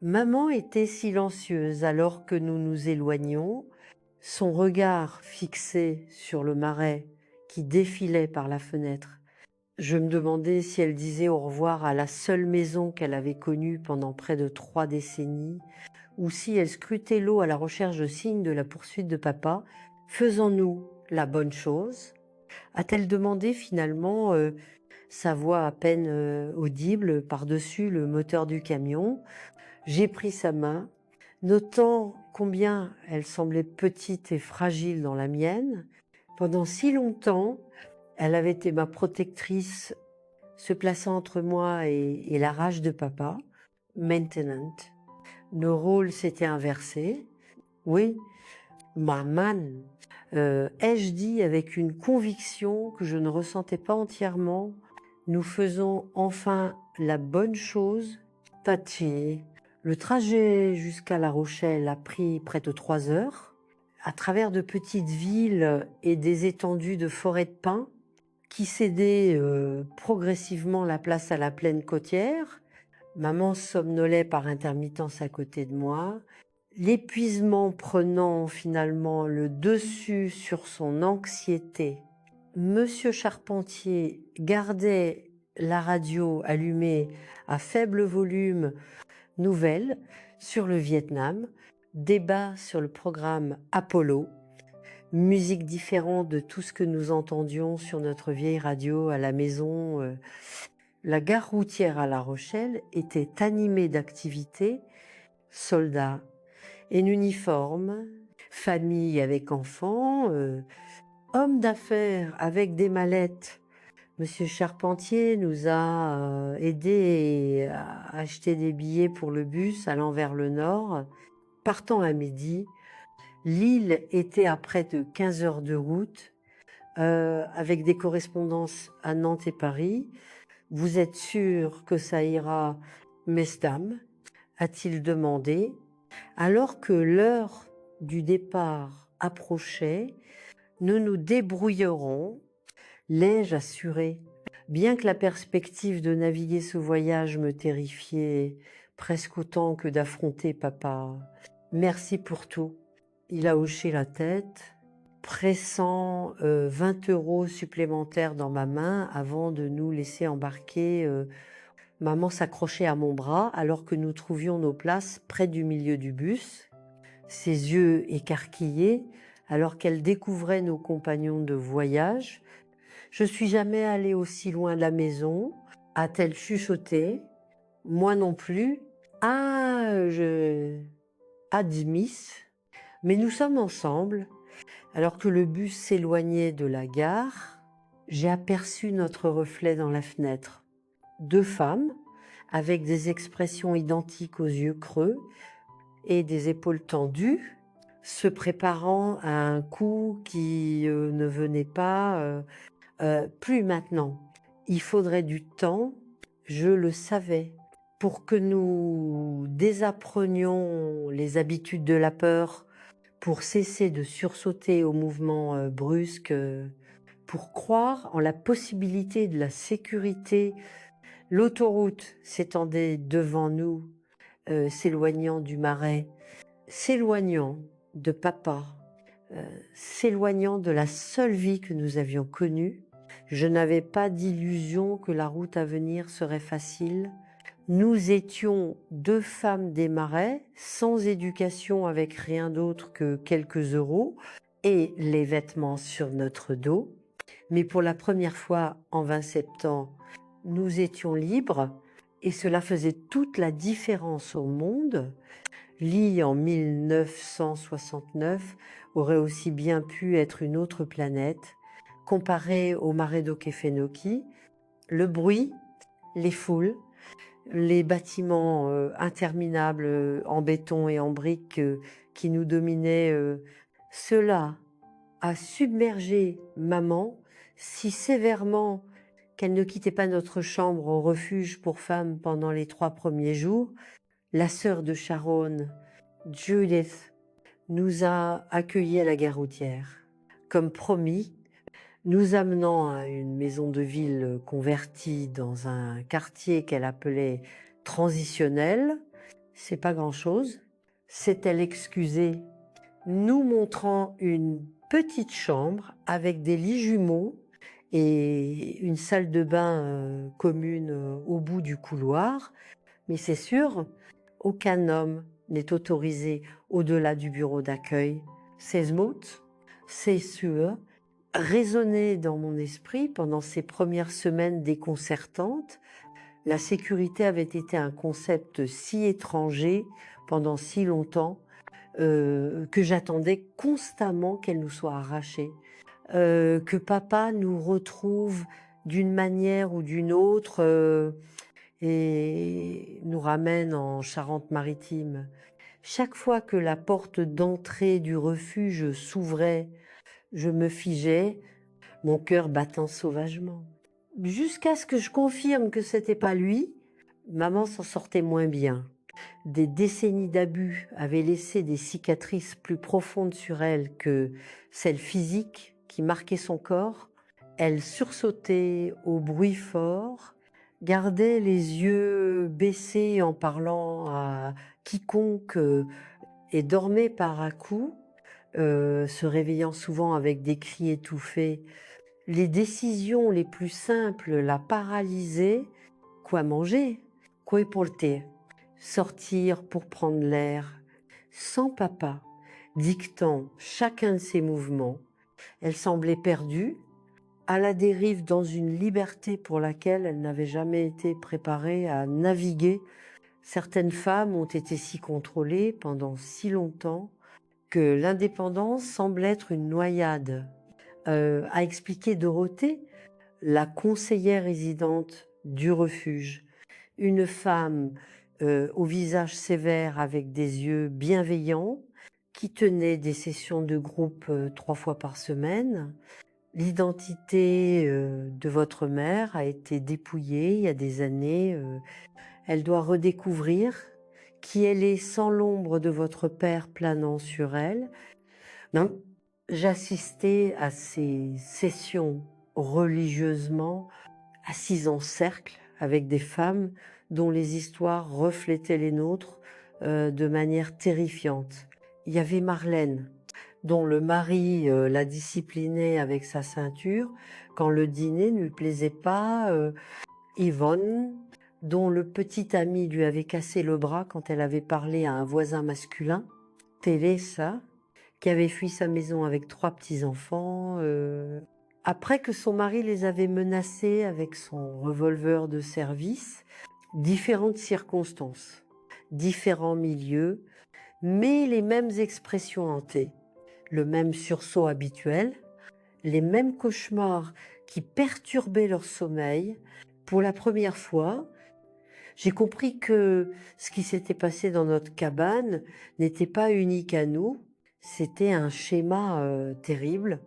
maman était silencieuse alors que nous nous éloignions, son regard fixé sur le marais qui défilait par la fenêtre. Je me demandais si elle disait au revoir à la seule maison qu'elle avait connue pendant près de 3 décennies, ou si elle scrutait l'eau à la recherche de signes de la poursuite de papa. Faisons-nous la bonne chose? A-t-elle demandé finalement, sa voix à peine audible par-dessus le moteur du camion? J'ai pris sa main, notant combien elle semblait petite et fragile dans la mienne. Pendant si longtemps, elle avait été ma protectrice, se plaçant entre moi et la rage de papa. Maintenant, nos rôles s'étaient inversés. Oui, maman, ai-je dit avec une conviction que je ne ressentais pas entièrement. Nous faisons enfin la bonne chose. Tati, le trajet jusqu'à La Rochelle a pris près de 3 heures, à travers de petites villes et des étendues de forêts de pins qui cédaient progressivement la place à la plaine côtière. Maman somnolait par intermittence à côté de moi, l'épuisement prenant finalement le dessus sur son anxiété. Monsieur Charpentier gardait la radio allumée à faible volume. Nouvelles sur le Vietnam, débat sur le programme Apollo, musique différente de tout ce que nous entendions sur notre vieille radio à la maison. La gare routière à La Rochelle était animée d'activités, soldats en uniforme, famille avec enfants, homme d'affaires avec des mallettes. Monsieur Charpentier nous a aidés à acheter des billets pour le bus allant vers le nord. Partant à midi, l'île était à près de 15 heures de route, avec des correspondances à Nantes et Paris. Vous êtes sûr que ça ira, mesdames? A-t-il demandé, alors que l'heure du départ approchait. Nous nous débrouillerons, l'ai-je assuré, bien que la perspective de naviguer ce voyage me terrifiait presque autant que d'affronter papa. Merci pour tout. Il a hoché la tête, pressant 20 € supplémentaires dans ma main avant de nous laisser embarquer. Maman s'accrochait à mon bras alors que nous trouvions nos places près du milieu du bus, ses yeux écarquillés alors qu'elle découvrait nos compagnons de voyage. Je suis jamais allée aussi loin de la maison, a-t-elle chuchoté. Moi non plus. Ah, je admise. Mais nous sommes ensemble. Alors que le bus s'éloignait de la gare, j'ai aperçu notre reflet dans la fenêtre. 2 femmes, avec des expressions identiques aux yeux creux et des épaules tendues, se préparant à un coup qui ne venait pas, plus maintenant. Il faudrait du temps, je le savais, pour que nous désapprenions les habitudes de la peur, pour cesser de sursauter aux mouvements brusques, pour croire en la possibilité de la sécurité. L'autoroute s'étendait devant nous, s'éloignant du marais, s'éloignant de papa, s'éloignant de la seule vie que nous avions connue. Je n'avais pas d'illusion que la route à venir serait facile. Nous étions 2 femmes des marais, sans éducation, avec rien d'autre que quelques euros et les vêtements sur notre dos. Mais pour la première fois en 27 ans, nous étions libres et cela faisait toute la différence au monde. L'île en 1969 aurait aussi bien pu être une autre planète. Comparée au marais d'Okefenokee, le bruit, les foules, les bâtiments interminables en béton et en briques qui nous dominaient, cela a submergé maman si sévèrement qu'elle ne quittait pas notre chambre au refuge pour femmes pendant les 3 premiers jours. La sœur de Sharon, Judith, nous a accueillis à la gare routière. Comme promis, nous amenant à une maison de ville convertie dans un quartier qu'elle appelait transitionnel. C'est pas grand-chose. S'est-elle excusée, nous montrant une petite chambre avec des lits jumeaux et une salle de bain commune au bout du couloir. Mais c'est sûr, aucun homme n'est autorisé au-delà du bureau d'accueil. Ces mots, c'est sûr, résonnaient dans mon esprit pendant ces premières semaines déconcertantes. La sécurité avait été un concept si étranger pendant si longtemps que j'attendais constamment qu'elle nous soit arrachée, que papa nous retrouve d'une manière ou d'une autre et nous ramène en Charente-Maritime. Chaque fois que la porte d'entrée du refuge s'ouvrait, je me figeais, mon cœur battant sauvagement. Jusqu'à ce que je confirme que c'était pas lui, maman s'en sortait moins bien. Des décennies d'abus avaient laissé des cicatrices plus profondes sur elle que celles physiques qui marquaient son corps. Elle sursautait au bruit fort, gardait les yeux baissés en parlant à quiconque et dormait par à-coups, se réveillant souvent avec des cris étouffés. Les décisions les plus simples la paralysaient. Quoi manger? Quoi porter? Sortir pour prendre l'air. Sans papa, dictant chacun de ses mouvements, elle semblait perdue, à la dérive dans une liberté pour laquelle elle n'avait jamais été préparée à naviguer. Certaines femmes ont été si contrôlées pendant si longtemps, que l'indépendance semble être une noyade, a expliqué Dorothée, la conseillère résidente du refuge. Une femme au visage sévère avec des yeux bienveillants, qui tenait des sessions de groupe 3 fois par semaine. L'identité de votre mère a été dépouillée il y a des années. Elle doit redécouvrir qui elle est sans l'ombre de votre père planant sur elle. Donc, j'assistais à ces sessions religieusement assises en cercle avec des femmes dont les histoires reflétaient les nôtres de manière terrifiante. Il y avait Marlène, dont le mari la disciplinait avec sa ceinture quand le dîner ne lui plaisait pas. Yvonne, dont le petit ami lui avait cassé le bras quand elle avait parlé à un voisin masculin. Teresa, qui avait fui sa maison avec 3 petits-enfants. Après que son mari les avait menacés avec son revolver de service, différentes circonstances, différents milieux, mais les mêmes expressions hantées, le même sursaut habituel, les mêmes cauchemars qui perturbaient leur sommeil. Pour la première fois, j'ai compris que ce qui s'était passé dans notre cabane n'était pas unique à nous, c'était un schéma terrible,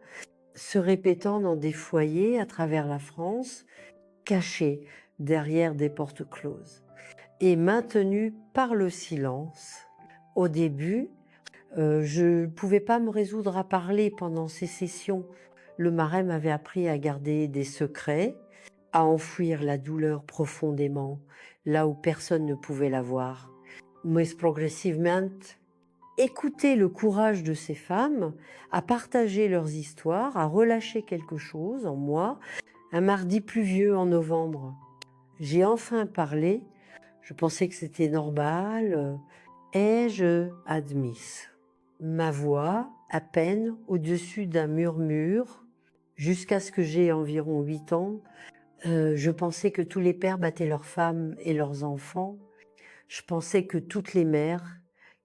se répétant dans des foyers à travers la France, cachés derrière des portes closes et maintenus par le silence. Au début, je ne pouvais pas me résoudre à parler pendant ces sessions. Le marais m'avait appris à garder des secrets, à enfouir la douleur profondément, là où personne ne pouvait la voir. Mais progressivement, écouter le courage de ces femmes, à partager leurs histoires, à relâcher quelque chose en moi. Un mardi pluvieux en novembre, j'ai enfin parlé. Je pensais que c'était normal. Ai-je admis ma voix à peine au-dessus d'un murmure, jusqu'à ce que j'ai environ 8 ans. Je pensais que tous les pères battaient leurs femmes et leurs enfants. Je pensais que toutes les mères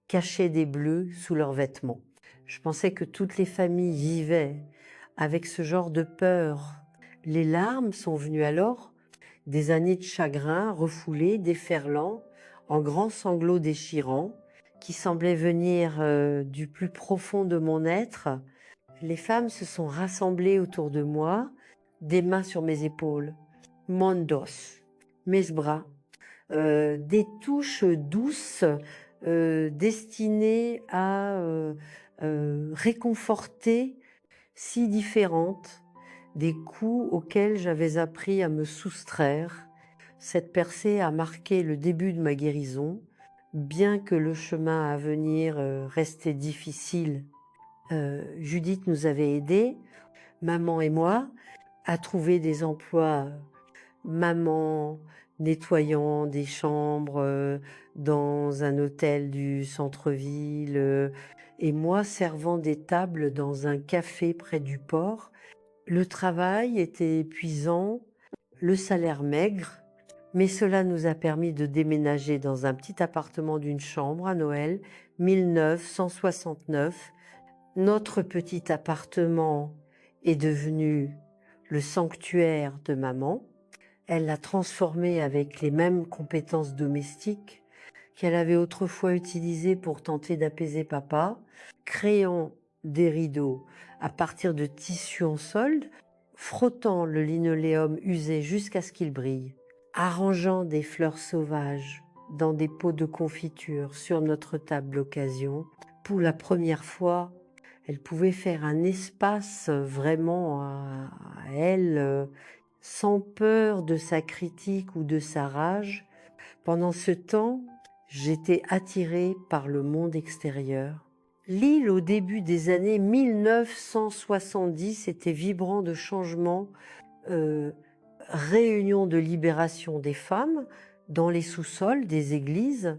cachaient des bleus sous leurs vêtements. Je pensais que toutes les familles vivaient avec ce genre de peur. Les larmes sont venues alors, des années de chagrin refoulés, déferlant, en grands sanglots déchirants, qui semblaient venir du plus profond de mon être. Les femmes se sont rassemblées autour de moi, des mains sur mes épaules, mon dos, mes bras, des touches douces destinées à réconforter, si différentes, des coups auxquels j'avais appris à me soustraire. Cette percée a marqué le début de ma guérison, bien que le chemin à venir restait difficile. Judith nous avait aidés, maman et moi, à trouver des emplois. Maman nettoyant des chambres dans un hôtel du centre-ville et moi servant des tables dans un café près du port. Le travail était épuisant, le salaire maigre, mais cela nous a permis de déménager dans un petit appartement d'une chambre à Noël 1969. Notre petit appartement est devenu le sanctuaire de maman. Elle l'a transformé avec les mêmes compétences domestiques qu'elle avait autrefois utilisées pour tenter d'apaiser papa, créant des rideaux à partir de tissus en solde, frottant le linoléum usé jusqu'à ce qu'il brille, arrangeant des fleurs sauvages dans des pots de confiture sur notre table d'occasion. Pour la première fois, elle pouvait faire un espace vraiment à elle, sans peur de sa critique ou de sa rage. Pendant ce temps, j'étais attirée par le monde extérieur. L'île, au début des années 1970, était vibrant de changements, réunion de libération des femmes dans les sous-sols des églises,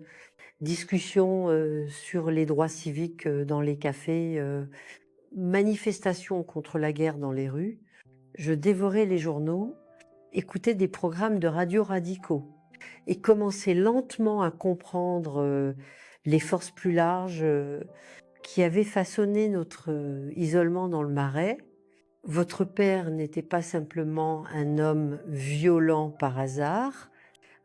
discussions sur les droits civiques dans les cafés, manifestations contre la guerre dans les rues. Je dévorais les journaux, écoutais des programmes de radio radicaux et commençais lentement à comprendre les forces plus larges qui avait façonné notre isolement dans le Marais. Votre père n'était pas simplement un homme violent par hasard,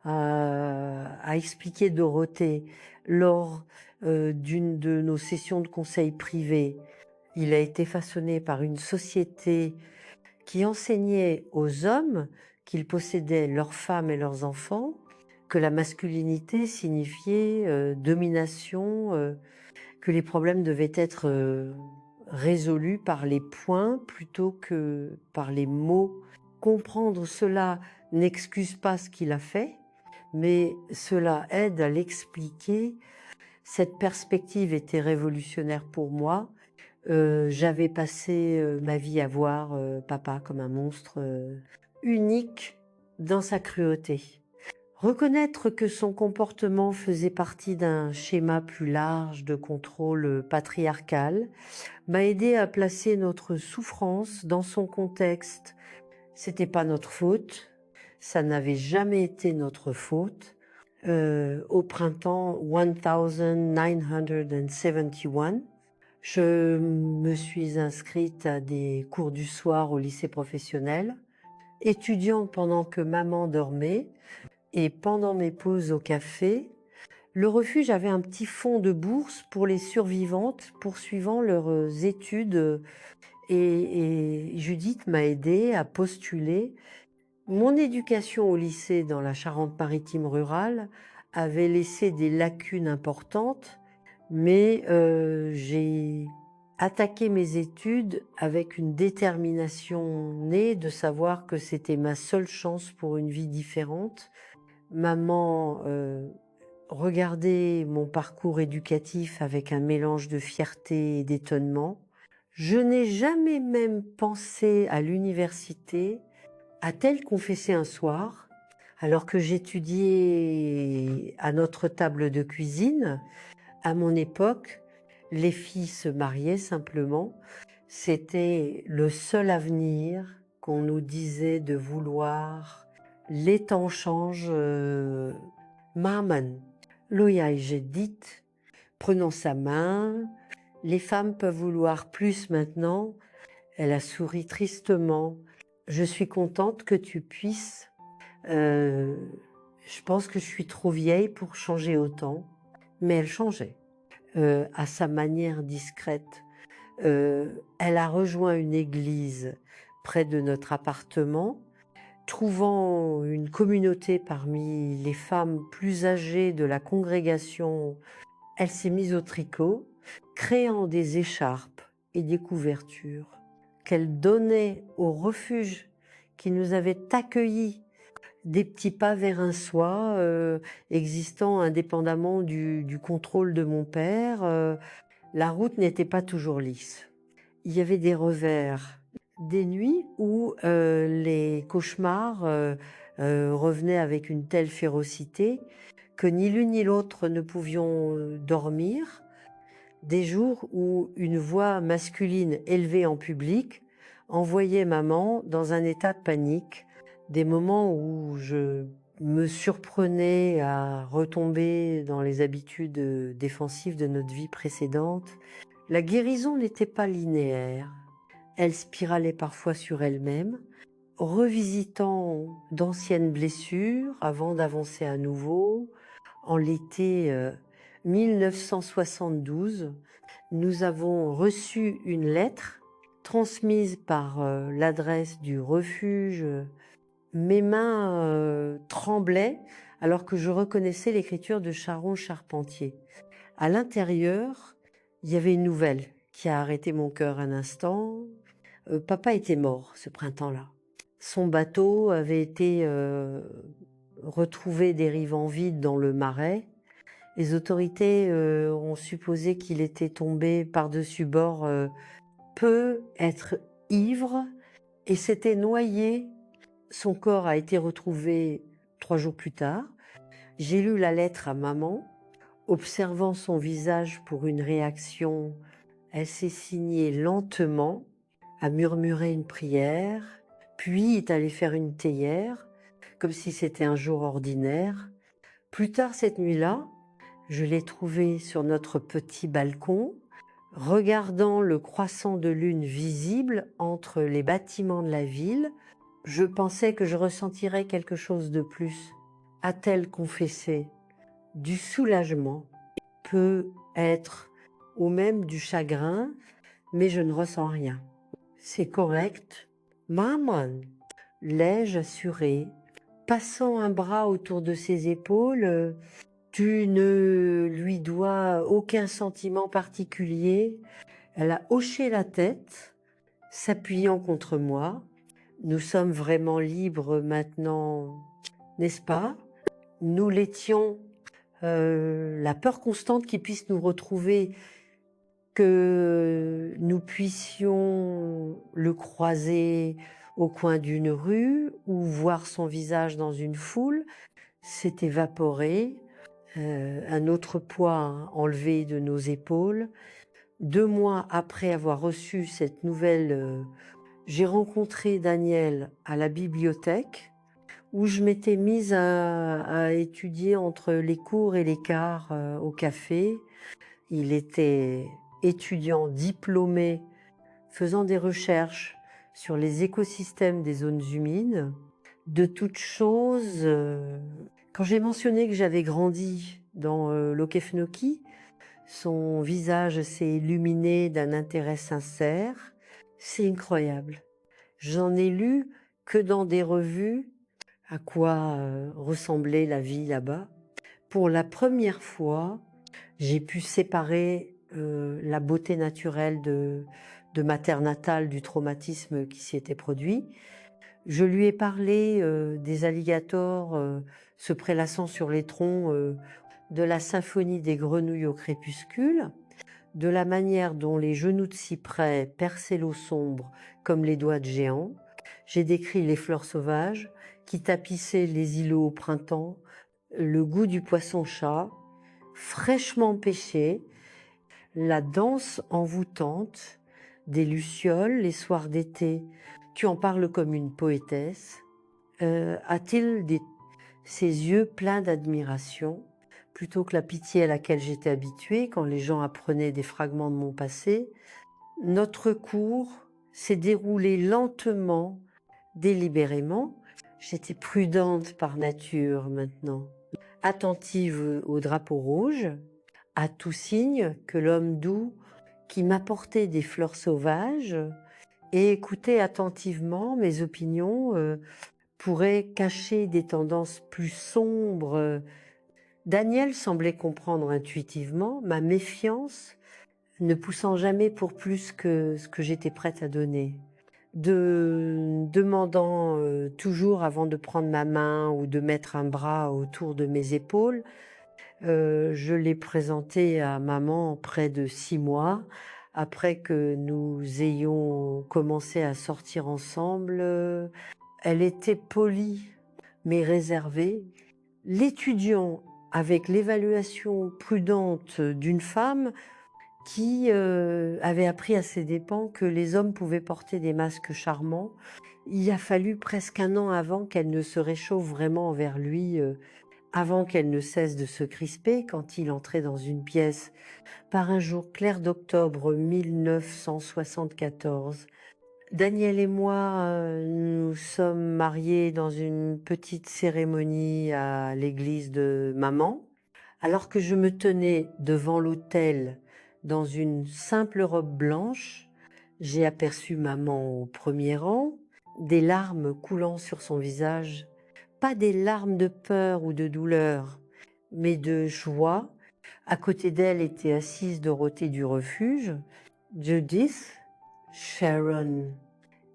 a expliqué Dorothée lors d'une de nos sessions de conseil privé. Il a été façonné par une société qui enseignait aux hommes qu'ils possédaient leurs femmes et leurs enfants, que la masculinité signifiait domination, que les problèmes devaient être résolus par les points plutôt que par les mots. Comprendre cela n'excuse pas ce qu'il a fait, mais cela aide à l'expliquer. Cette perspective était révolutionnaire pour moi. J'avais passé ma vie à voir papa comme un monstre unique dans sa cruauté. Reconnaître que son comportement faisait partie d'un schéma plus large de contrôle patriarcal m'a aidé à placer notre souffrance dans son contexte. C'était pas notre faute, ça n'avait jamais été notre faute. Au printemps 1971, je me suis inscrite à des cours du soir au lycée professionnel, étudiante pendant que maman dormait, et pendant mes pauses au café, le refuge avait un petit fonds de bourse pour les survivantes poursuivant leurs études, et Judith m'a aidée à postuler. Mon éducation au lycée dans la Charente-Maritime rurale avait laissé des lacunes importantes, mais j'ai attaqué mes études avec une détermination née de savoir que c'était ma seule chance pour une vie différente. Maman regardait mon parcours éducatif avec un mélange de fierté et d'étonnement. Je n'ai jamais même pensé à l'université, a-t-elle confessé un soir, alors que j'étudiais à notre table de cuisine. À mon époque, les filles se mariaient simplement. C'était le seul avenir qu'on nous disait de vouloir. Les temps changent. Maman, Loya j'ai dit, prenant sa main, les femmes peuvent vouloir plus maintenant. Elle a souri tristement. Je suis contente que tu puisses. Je pense que je suis trop vieille pour changer autant, mais elle changeait à sa manière discrète. Elle a rejoint une église près de notre appartement, trouvant une communauté parmi les femmes plus âgées de la congrégation. Elle s'est mise au tricot, créant des écharpes et des couvertures qu'elle donnait au refuge qui nous avait accueillis, des petits pas vers un soi existant indépendamment du contrôle de mon père. La route n'était pas toujours lisse. Il y avait des revers, des nuits où les cauchemars revenaient avec une telle férocité que ni l'une ni l'autre ne pouvions dormir. Des jours où une voix masculine élevée en public envoyait maman dans un état de panique, des moments où je me surprenais à retomber dans les habitudes défensives de notre vie précédente. La guérison n'était pas linéaire, elle spiralait parfois sur elle-même, revisitant d'anciennes blessures avant d'avancer à nouveau. En l'été 1972, nous avons reçu une lettre transmise par l'adresse du refuge. Mes mains tremblaient alors que je reconnaissais l'écriture de Charon Charpentier. À l'intérieur, il y avait une nouvelle qui a arrêté mon cœur un instant. Papa était mort ce printemps-là. Son bateau avait été retrouvé dérivant vide dans le Marais. Les autorités ont supposé qu'il était tombé par-dessus bord, peut être ivre, et s'était noyé. Son corps a été retrouvé 3 jours plus tard. J'ai lu la lettre à maman, observant son visage pour une réaction. Elle s'est signée lentement, a murmuré une prière, puis est allée faire une théière, comme si c'était un jour ordinaire. Plus tard cette nuit-là, je l'ai trouvée sur notre petit balcon, regardant le croissant de lune visible entre les bâtiments de la ville, je pensais que je ressentirais quelque chose de plus. A-t-elle confessé? Du soulagement peut être ou même du chagrin, mais je ne ressens rien. C'est correct. Maman, l'ai-je assuré, passant un bras autour de ses épaules. Tu ne lui dois aucun sentiment particulier. Elle a hoché la tête, s'appuyant contre moi. Nous sommes vraiment libres maintenant, n'est-ce pas? Nous l'étions. La peur constante qu'il puisse nous retrouver, que nous puissions le croiser au coin d'une rue ou voir son visage dans une foule, s'est évaporé. Un autre poids enlevé de nos épaules. 2 mois après avoir reçu cette nouvelle, j'ai rencontré Daniel à la bibliothèque où je m'étais mise à étudier entre les cours et les quarts au café. Il était étudiant diplômé faisant des recherches sur les écosystèmes des zones humides. De toute chose, quand j'ai mentionné que j'avais grandi dans l'Okefenokee, son visage s'est illuminé d'un intérêt sincère. C'est incroyable. J'en ai lu que dans des revues à quoi ressemblait la vie là-bas. Pour la première fois, j'ai pu séparer la beauté naturelle de ma terre natale du traumatisme qui s'y était produit. Je lui ai parlé des alligators se prélassant sur les troncs, de la symphonie des grenouilles au crépuscule, de la manière dont les genoux de cyprès perçaient l'eau sombre comme les doigts de géants. J'ai décrit les fleurs sauvages qui tapissaient les îlots au printemps, le goût du poisson-chat, fraîchement pêché, la danse envoûtante des lucioles les soirs d'été. Tu en parles comme une poétesse. A-t-il ses yeux pleins d'admiration, plutôt que la pitié à laquelle j'étais habituée quand les gens apprenaient des fragments de mon passé? Notre cours s'est déroulé lentement, délibérément. J'étais prudente par nature maintenant, attentive au drapeau rouge, à tout signe que l'homme doux qui m'apportait des fleurs sauvages et écoutait attentivement mes opinions pourrait cacher des tendances plus sombres. Daniel semblait comprendre intuitivement ma méfiance, ne poussant jamais pour plus que ce que j'étais prête à donner. Demandant toujours avant de prendre ma main ou de mettre un bras autour de mes épaules, je l'ai présenté à maman près de 6 mois, après que nous ayons commencé à sortir ensemble. Elle était polie, mais réservée. L'étudiant, avec l'évaluation prudente d'une femme qui avait appris à ses dépens que les hommes pouvaient porter des masques charmants. Il a fallu presque 1 an avant qu'elle ne se réchauffe vraiment envers lui, avant qu'elle ne cesse de se crisper quand il entrait dans une pièce par un jour clair d'octobre 1974. Daniel et moi, nous sommes mariés dans une petite cérémonie à l'église de maman. Alors que je me tenais devant l'autel dans une simple robe blanche, j'ai aperçu maman au premier rang, des larmes coulant sur son visage, pas des larmes de peur ou de douleur, mais de joie. À côté d'elle était assise Dorothée du refuge, Judith, Sharon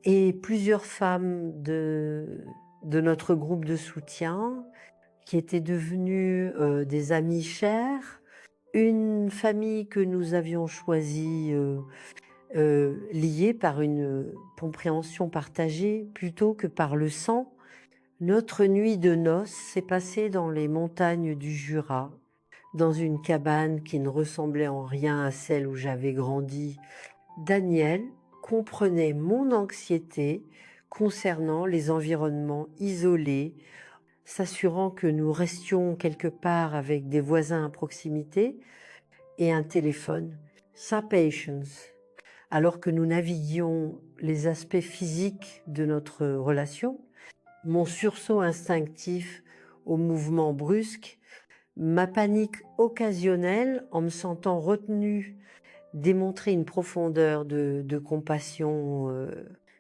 et plusieurs femmes de notre groupe de soutien qui étaient devenues des amis chers, une famille que nous avions choisie liée par une compréhension partagée plutôt que par le sang. Notre nuit de noces s'est passée dans les montagnes du Jura, dans une cabane qui ne ressemblait en rien à celle où j'avais grandi. Daniel comprenait mon anxiété concernant les environnements isolés, s'assurant que nous restions quelque part avec des voisins à proximité et un téléphone. sa patience, alors que nous naviguions les aspects physiques de notre relation, mon sursaut instinctif au mouvement brusque, ma panique occasionnelle en me sentant retenue, démontrer une profondeur de compassion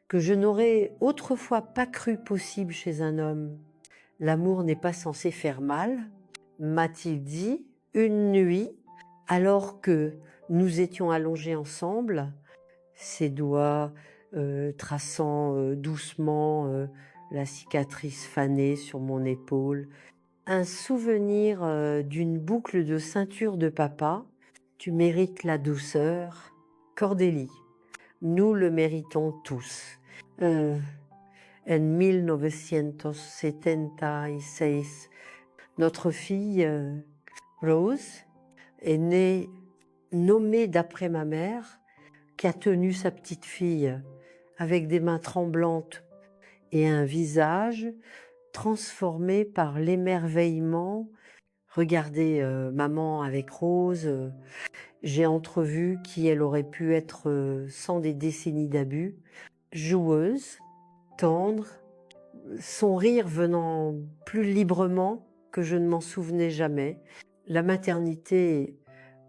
que je n'aurais autrefois pas cru possible chez un homme. L'amour n'est pas censé faire mal, m'a-t-il dit une nuit, alors que nous étions allongés ensemble, ses doigts traçant doucement la cicatrice fanée sur mon épaule. Un souvenir d'une boucle de ceinture de papa. Tu mérites la douceur. Cordélie, nous le méritons tous. En 1976, notre fille Rose est née, nommée d'après ma mère, qui a tenu sa petite fille avec des mains tremblantes et un visage transformé par l'émerveillement. Regardez maman avec Rose, j'ai entrevu qui elle aurait pu être sans des décennies d'abus, joueuse, tendre, son rire venant plus librement que je ne m'en souvenais jamais. La maternité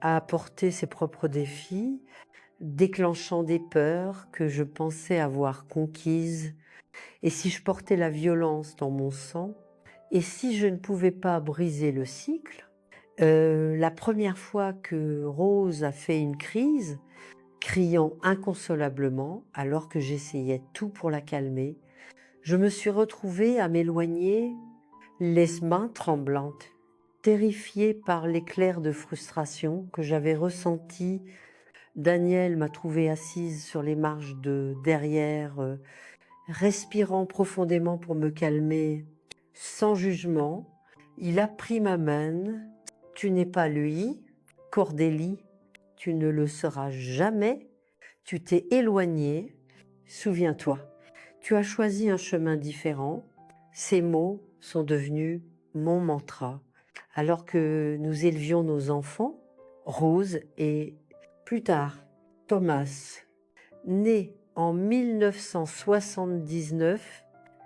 a apporté ses propres défis, déclenchant des peurs que je pensais avoir conquises. Et si je portais la violence dans mon sang, et si je ne pouvais pas briser le cycle, la première fois que Rose a fait une crise, criant inconsolablement, alors que j'essayais tout pour la calmer, je me suis retrouvée à m'éloigner, les mains tremblantes, terrifiée par l'éclair de frustration que j'avais ressenti. Daniel m'a trouvée assise sur les marches de derrière, respirant profondément pour me calmer, sans jugement. Il a pris ma main. Tu n'es pas lui, Cordélie, tu ne le seras jamais. Tu t'es éloignée. Souviens-toi, tu as choisi un chemin différent. Ces mots sont devenus mon mantra. Alors que nous élevions nos enfants, Rose et plus tard Thomas, né en 1979,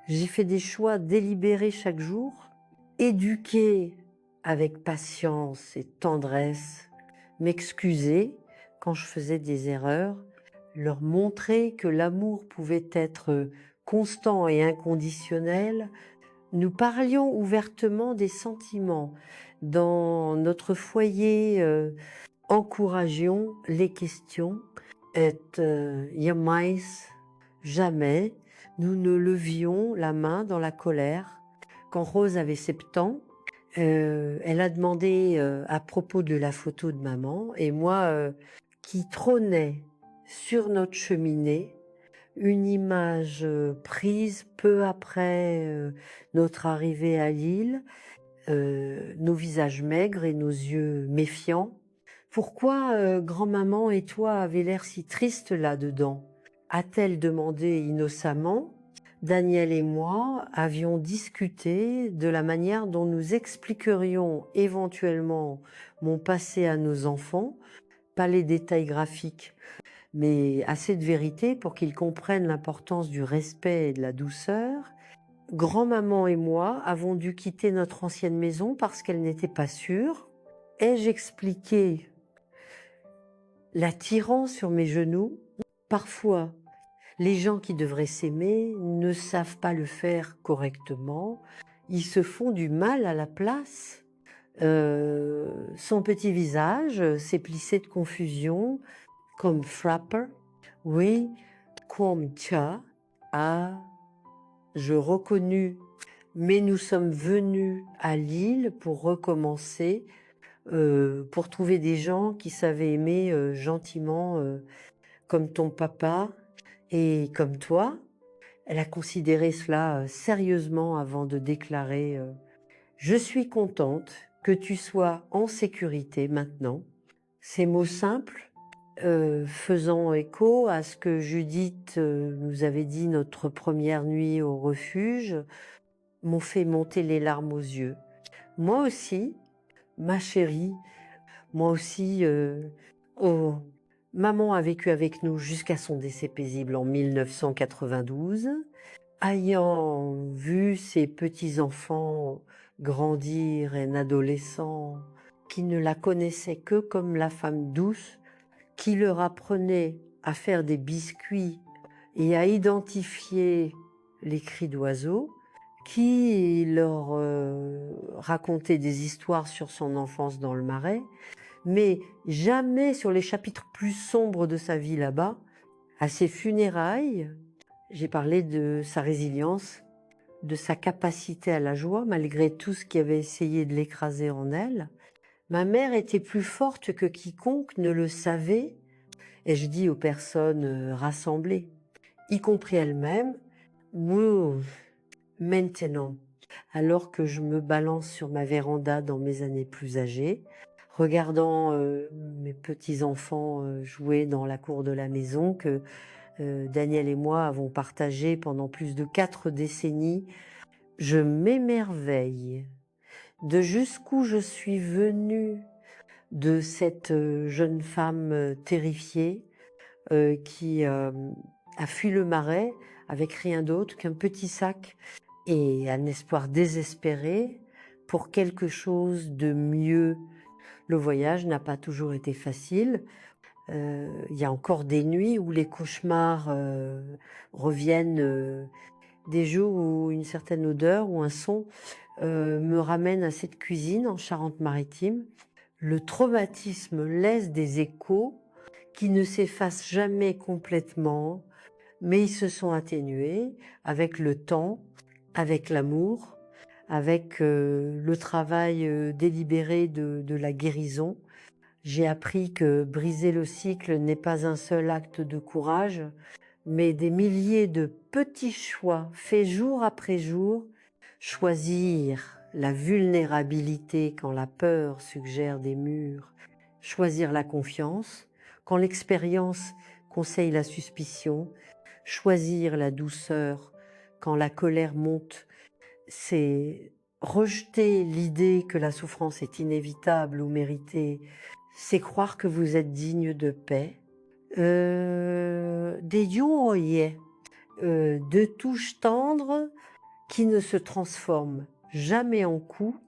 j'ai fait des choix délibérés chaque jour, éduquer avec patience et tendresse, m'excuser quand je faisais des erreurs, leur montrer que l'amour pouvait être constant et inconditionnel. Nous parlions ouvertement des sentiments. Dans notre foyer, encouragions les questions. Et jamais, jamais, nous ne levions la main dans la colère. Quand Rose avait 7 ans, elle a demandé à propos de la photo de maman, et moi, qui trônait sur notre cheminée, une image prise peu après notre arrivée à Lille, nos visages maigres et nos yeux méfiants. Pourquoi grand-maman et toi avez l'air si triste là-dedans? A-t-elle demandé innocemment. Daniel et moi avions discuté de la manière dont nous expliquerions éventuellement mon passé à nos enfants, pas les détails graphiques, mais assez de vérité pour qu'ils comprennent l'importance du respect et de la douceur. Grand-maman et moi avons dû quitter notre ancienne maison parce qu'elle n'était pas sûre. Ai-je expliqué l'attirant sur mes genoux? Parfois, les gens qui devraient s'aimer ne savent pas le faire correctement. Ils se font du mal à la place. Son petit visage s'est plissé de confusion, comme frapper. Oui, comme tcha. Ah, je reconnus. Mais nous sommes venus à Lille pour recommencer, pour trouver des gens qui savaient aimer gentiment, comme ton papa et comme toi. Elle a considéré cela sérieusement avant de déclarer Je suis contente que tu sois en sécurité maintenant. » Ces mots simples, faisant écho à ce que Judith nous avait dit notre première nuit au refuge, m'ont fait monter les larmes aux yeux. Moi aussi, ma chérie, moi aussi, oh, Maman a vécu avec nous jusqu'à son décès paisible en 1992. Ayant vu ses petits-enfants grandir, un adolescent qui ne la connaissait que comme la femme douce, qui leur apprenait à faire des biscuits et à identifier les cris d'oiseaux, qui leur racontait des histoires sur son enfance dans le Marais, mais jamais sur les chapitres plus sombres de sa vie là-bas. À ses funérailles, j'ai parlé de sa résilience, de sa capacité à la joie, malgré tout ce qui avait essayé de l'écraser en elle. Ma mère était plus forte que quiconque ne le savait, et je dis aux personnes rassemblées, y compris elle-même. Maintenant, alors que je me balance sur ma véranda dans mes années plus âgées, regardant mes petits-enfants jouer dans la cour de la maison que Daniel et moi avons partagé pendant plus de 4 décennies, je m'émerveille de jusqu'où je suis venue, de cette jeune femme terrifiée qui a fui le Marais avec rien d'autre qu'un petit sac et un espoir désespéré pour quelque chose de mieux. Le voyage n'a pas toujours été facile. Il y a encore des nuits où les cauchemars reviennent, des jours où une certaine odeur ou un son me ramène à cette cuisine en Charente-Maritime. Le traumatisme laisse des échos qui ne s'effacent jamais complètement, mais ils se sont atténués avec le temps, avec l'amour, avec le travail délibéré de la guérison. J'ai appris que briser le cycle n'est pas un seul acte de courage, mais des milliers de petits choix faits jour après jour. Choisir la vulnérabilité quand la peur suggère des murs, choisir la confiance quand l'expérience conseille la suspicion, choisir la douceur quand la colère monte, c'est rejeter l'idée que la souffrance est inévitable ou méritée, c'est croire que vous êtes digne de paix. Des yoye, de touches tendres qui ne se transforment jamais en coups,